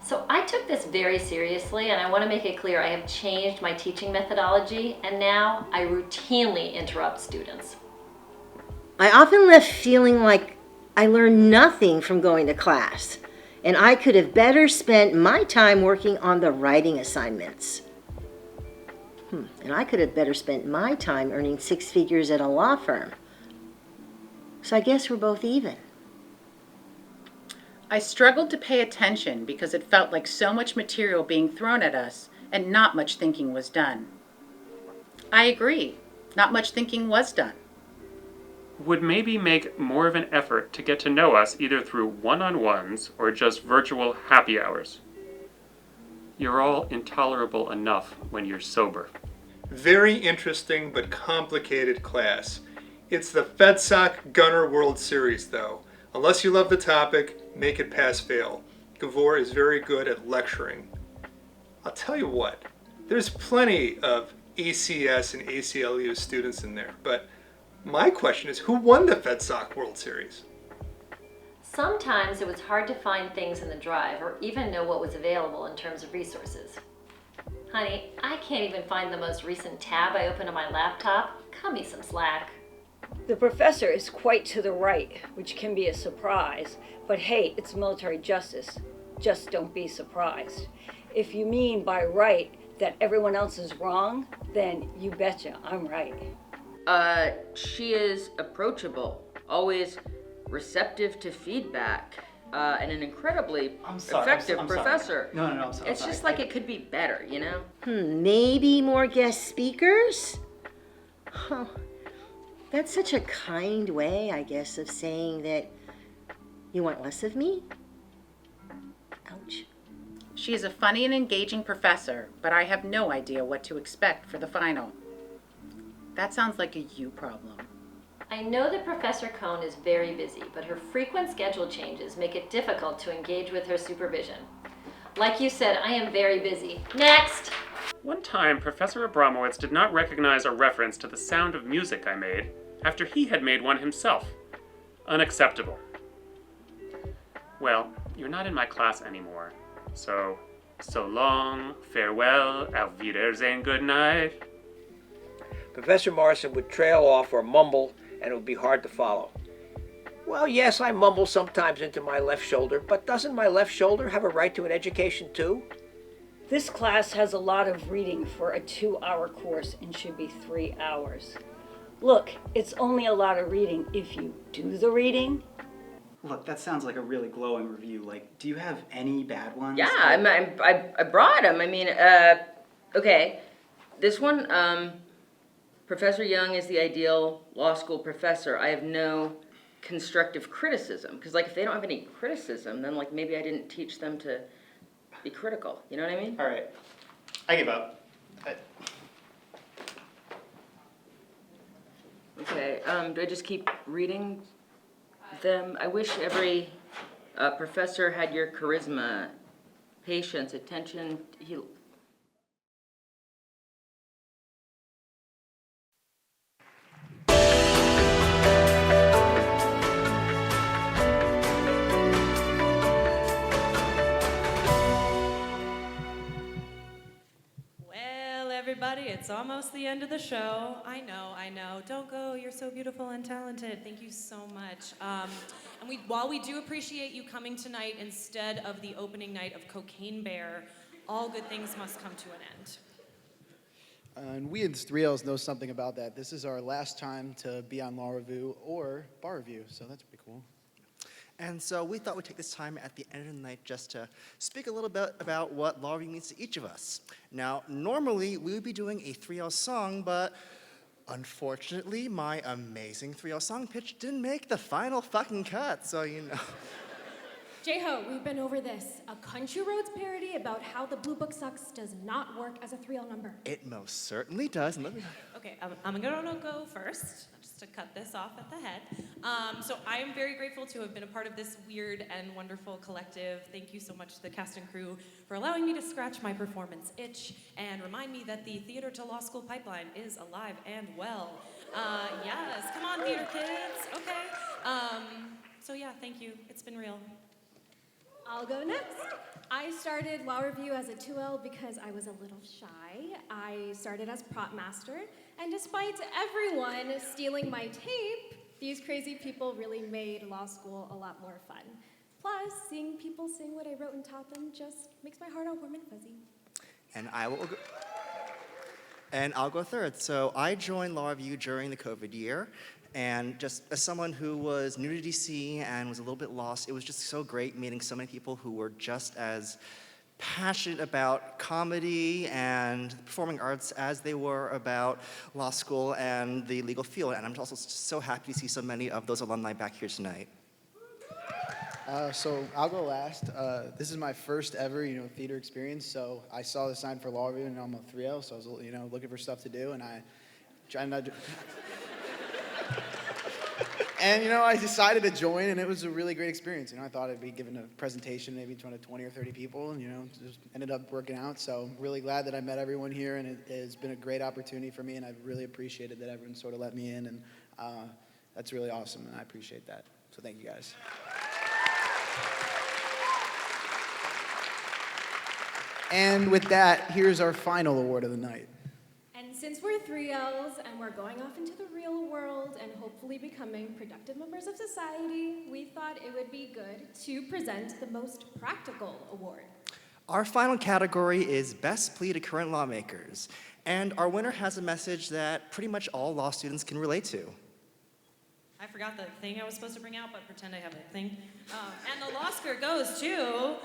Speaker 19: So I took this very seriously, and I want to make it clear I have changed my teaching methodology, and now I routinely interrupt students.
Speaker 22: I often left feeling like I learned nothing from going to class, and I could have better spent my time working on the writing assignments. And I could have better spent my time earning 6 figures at a law firm. So I guess we're both even.
Speaker 23: I struggled to pay attention because it felt like so much material being thrown at us and not much thinking was done. I agree, not much thinking was done.
Speaker 26: Would maybe make more of an effort to get to know us either through one-on-ones or just virtual happy hours. You're all intolerable enough when you're sober.
Speaker 2: Very interesting but complicated class. It's the FedSoc Gunner World Series though. Unless you love the topic, make it pass-fail. Gavor is very good at lecturing. I'll tell you what, there's plenty of ACS and ACLU students in there, but my question is, who won the FedSoc World Series?
Speaker 19: Sometimes it was hard to find things in the drive or even know what was available in terms of resources. Honey, I can't even find the most recent tab I opened on my laptop. Cut me some slack.
Speaker 5: The professor is quite to the right, which can be a surprise, but hey, it's military justice. Just don't be surprised. If you mean by right that everyone else is wrong, then you betcha I'm right.
Speaker 1: She is approachable, always receptive to feedback, and an incredibly effective professor.
Speaker 16: No, I'm sorry.
Speaker 1: It's just like it could be better, you know?
Speaker 22: Maybe more guest speakers? Oh, that's such a kind way, I guess, of saying that you want less of me? Ouch.
Speaker 23: She is a funny and engaging professor, but I have no idea what to expect for the final. That sounds like a you problem.
Speaker 19: I know that Professor Cohn is very busy, but her frequent schedule changes make it difficult to engage with her supervision. Like you said, I am very busy. Next!
Speaker 26: One time, Professor Abramowitz did not recognize a reference to the sound of music I made after he had made one himself. Unacceptable. Well, you're not in my class anymore, so long, farewell, auf Wiedersehen, good night.
Speaker 4: Professor Morrison would trail off or mumble, and it would be hard to follow. Well, yes, I mumble sometimes into my left shoulder, but doesn't my left shoulder have a right to an education too?
Speaker 5: This class has a lot of reading for a 2-hour course and should be 3 hours. Look, it's only a lot of reading if you do the reading.
Speaker 16: Look, that sounds like a really glowing review. Like, do you have any bad ones?
Speaker 1: Yeah, I brought them. I mean, okay, this one, Professor Young is the ideal law school professor. I have no constructive criticism, because like if they don't have any criticism, then like maybe I didn't teach them to be critical. You know what I mean?
Speaker 16: All right, I give up.
Speaker 1: Okay, do I just keep reading them? I wish every professor had your charisma, patience, attention.
Speaker 7: everybody. It's almost the end of the show. I know. Don't go. You're so beautiful and talented. Thank you so much. While we do appreciate you coming tonight instead of the opening night of Cocaine Bear, all good things must come to an end.
Speaker 10: And we in 3Ls know something about that. This is our last time to be on Law Revue or Bar Review, so that's pretty cool.
Speaker 21: And so we thought we'd take this time at the end of the night just to speak a little bit about what Law Revue means to each of us. Now, normally we would be doing a 3L song, but unfortunately my amazing 3L song pitch didn't make the final fucking cut, so you know.
Speaker 13: J-Ho, we've been over this. A Country Roads parody about how the Blue Book sucks does not work as a 3L number.
Speaker 21: It most certainly does. And let me...
Speaker 7: Okay, I'm gonna go first, just to cut this off at the head. So I am very grateful to have been a part of this weird and wonderful collective. Thank you so much to the cast and crew for allowing me to scratch my performance itch and remind me that the Theater to Law School pipeline is alive and well. Yes, come on, theater kids. Okay. So yeah, thank you. It's been real.
Speaker 13: I'll go next. I started Law Revue as a 2L because I was a little shy. I started as prop master, and despite everyone stealing my tape, these crazy people really made law school a lot more fun. Plus, seeing people sing what I wrote and taught them just makes my heart all warm and fuzzy.
Speaker 21: And I'll go third. So I joined Law Revue during the COVID year. And just as someone who was new to DC and was a little bit lost, it was just so great meeting so many people who were just as passionate about comedy and performing arts as they were about law school and the legal field. And I'm also so happy to see so many of those alumni back here tonight.
Speaker 10: So I'll go last. This is my first ever, theater experience. So I saw the sign for Law Revue, and I'm a 3L, so I was, looking for stuff to do, and I tried not to. And, I decided to join, and it was a really great experience. I thought I'd be giving a presentation maybe in front of 20 or 30 people, and, just ended up working out. So I'm really glad that I met everyone here, and it has been a great opportunity for me, and I've really appreciated that everyone sort of let me in, and that's really awesome, and I appreciate that. So thank you, guys. And with that, here's our final award of the night.
Speaker 13: And since we're 3Ls and we're going off into the real world and hopefully becoming productive members of society, we thought it would be good to present the most practical award.
Speaker 21: Our final category is Best Plea to Current Lawmakers. And our winner has a message that pretty much all law students can relate to.
Speaker 7: I forgot the thing I was supposed to bring out, but pretend I have a thing. And the Lawscar goes to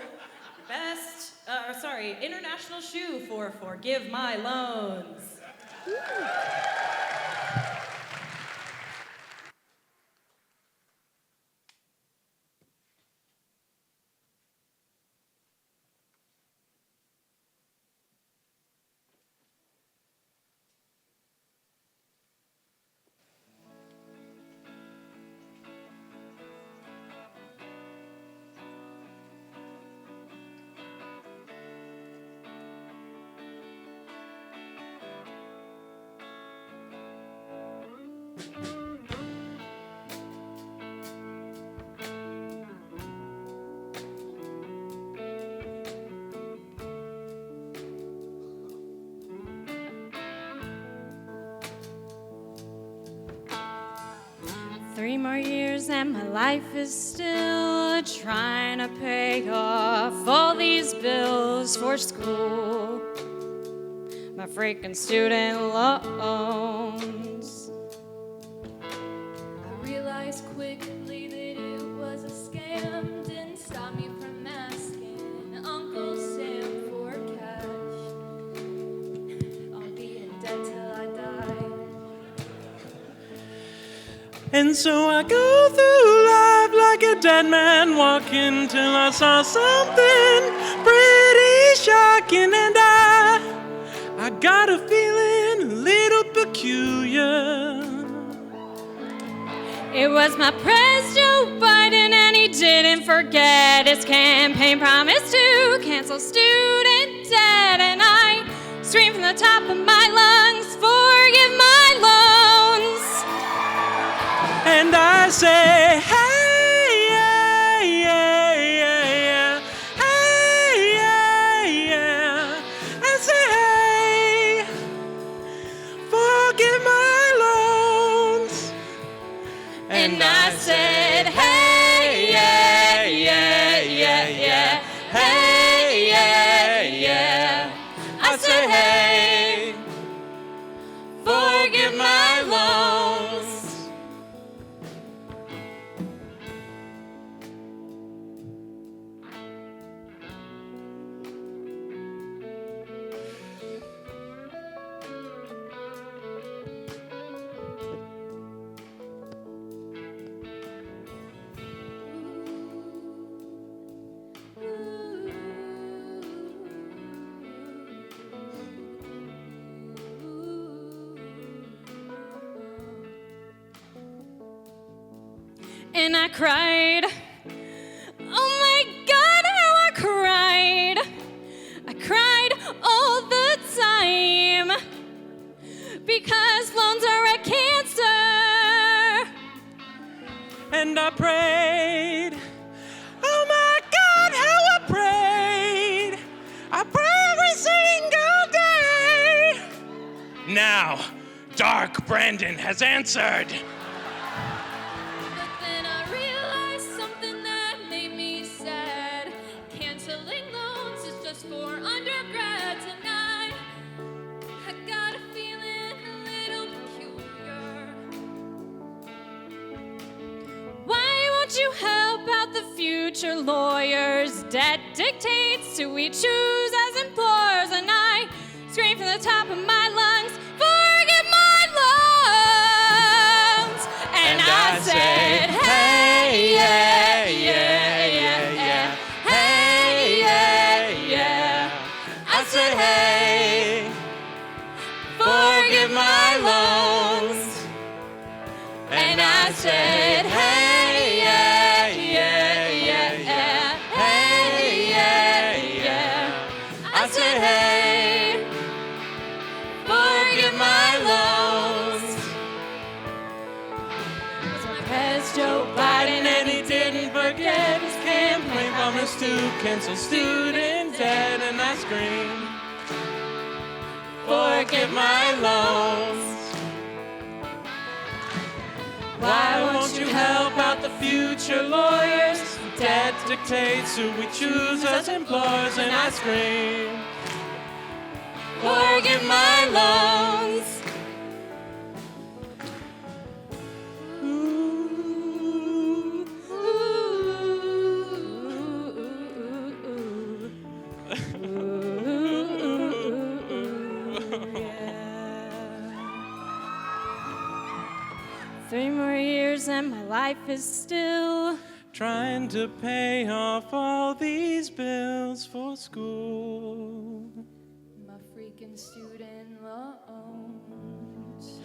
Speaker 7: International Shoe for Forgive My Loans.
Speaker 15: Three more years and my life is still trying to pay off all these bills for school, my freaking student loans.
Speaker 13: I realized quickly that it was a scam, didn't stop me from asking Uncle Sam for cash. I'll be in debt till I die.
Speaker 18: And so I go through life like a dead man walking till I saw something pretty shocking, and I got a feeling a little peculiar.
Speaker 15: It was my press Joe Biden, and he didn't forget his campaign promise to cancel student debt, and I screamed from the top of my lungs, forgive my loans.
Speaker 18: And I say, hey, yeah, yeah, yeah, yeah. Hey, yeah, yeah. I say, hey, said, hey, forgive my loans.
Speaker 15: And I cried. Oh my God, how I cried. I cried all the time because loans are a cancer.
Speaker 18: And I prayed. Oh my God, how I prayed. I pray every single day. Now, Dark Brandon has answered.
Speaker 15: But then I realized something that made me sad. Canceling loans is just for undergrads, and I got a feeling a little peculiar. Why won't you help out the future lawyers? Debt dictates who we choose as employers, and I scream from the top of my lungs, forgive my loans. And I said, hey, yeah, yeah, yeah, yeah. Hey, yeah, yeah.
Speaker 18: I said, hey, forgive my loans.
Speaker 15: And I said, hey, yeah, yeah, yeah, yeah. Hey, yeah, yeah. I said, hey, forgive my loans.
Speaker 18: As Joe Biden, and he didn't forget his campaign promise to cancel student debt, and I screamed, forgive my loans. Why won't you help out the future lawyers? Debt dictates who we choose as employers, and I scream,
Speaker 15: Forgive my loans. Three more years and my life is still
Speaker 18: trying to pay off all these bills for school.
Speaker 3: My freaking student loans.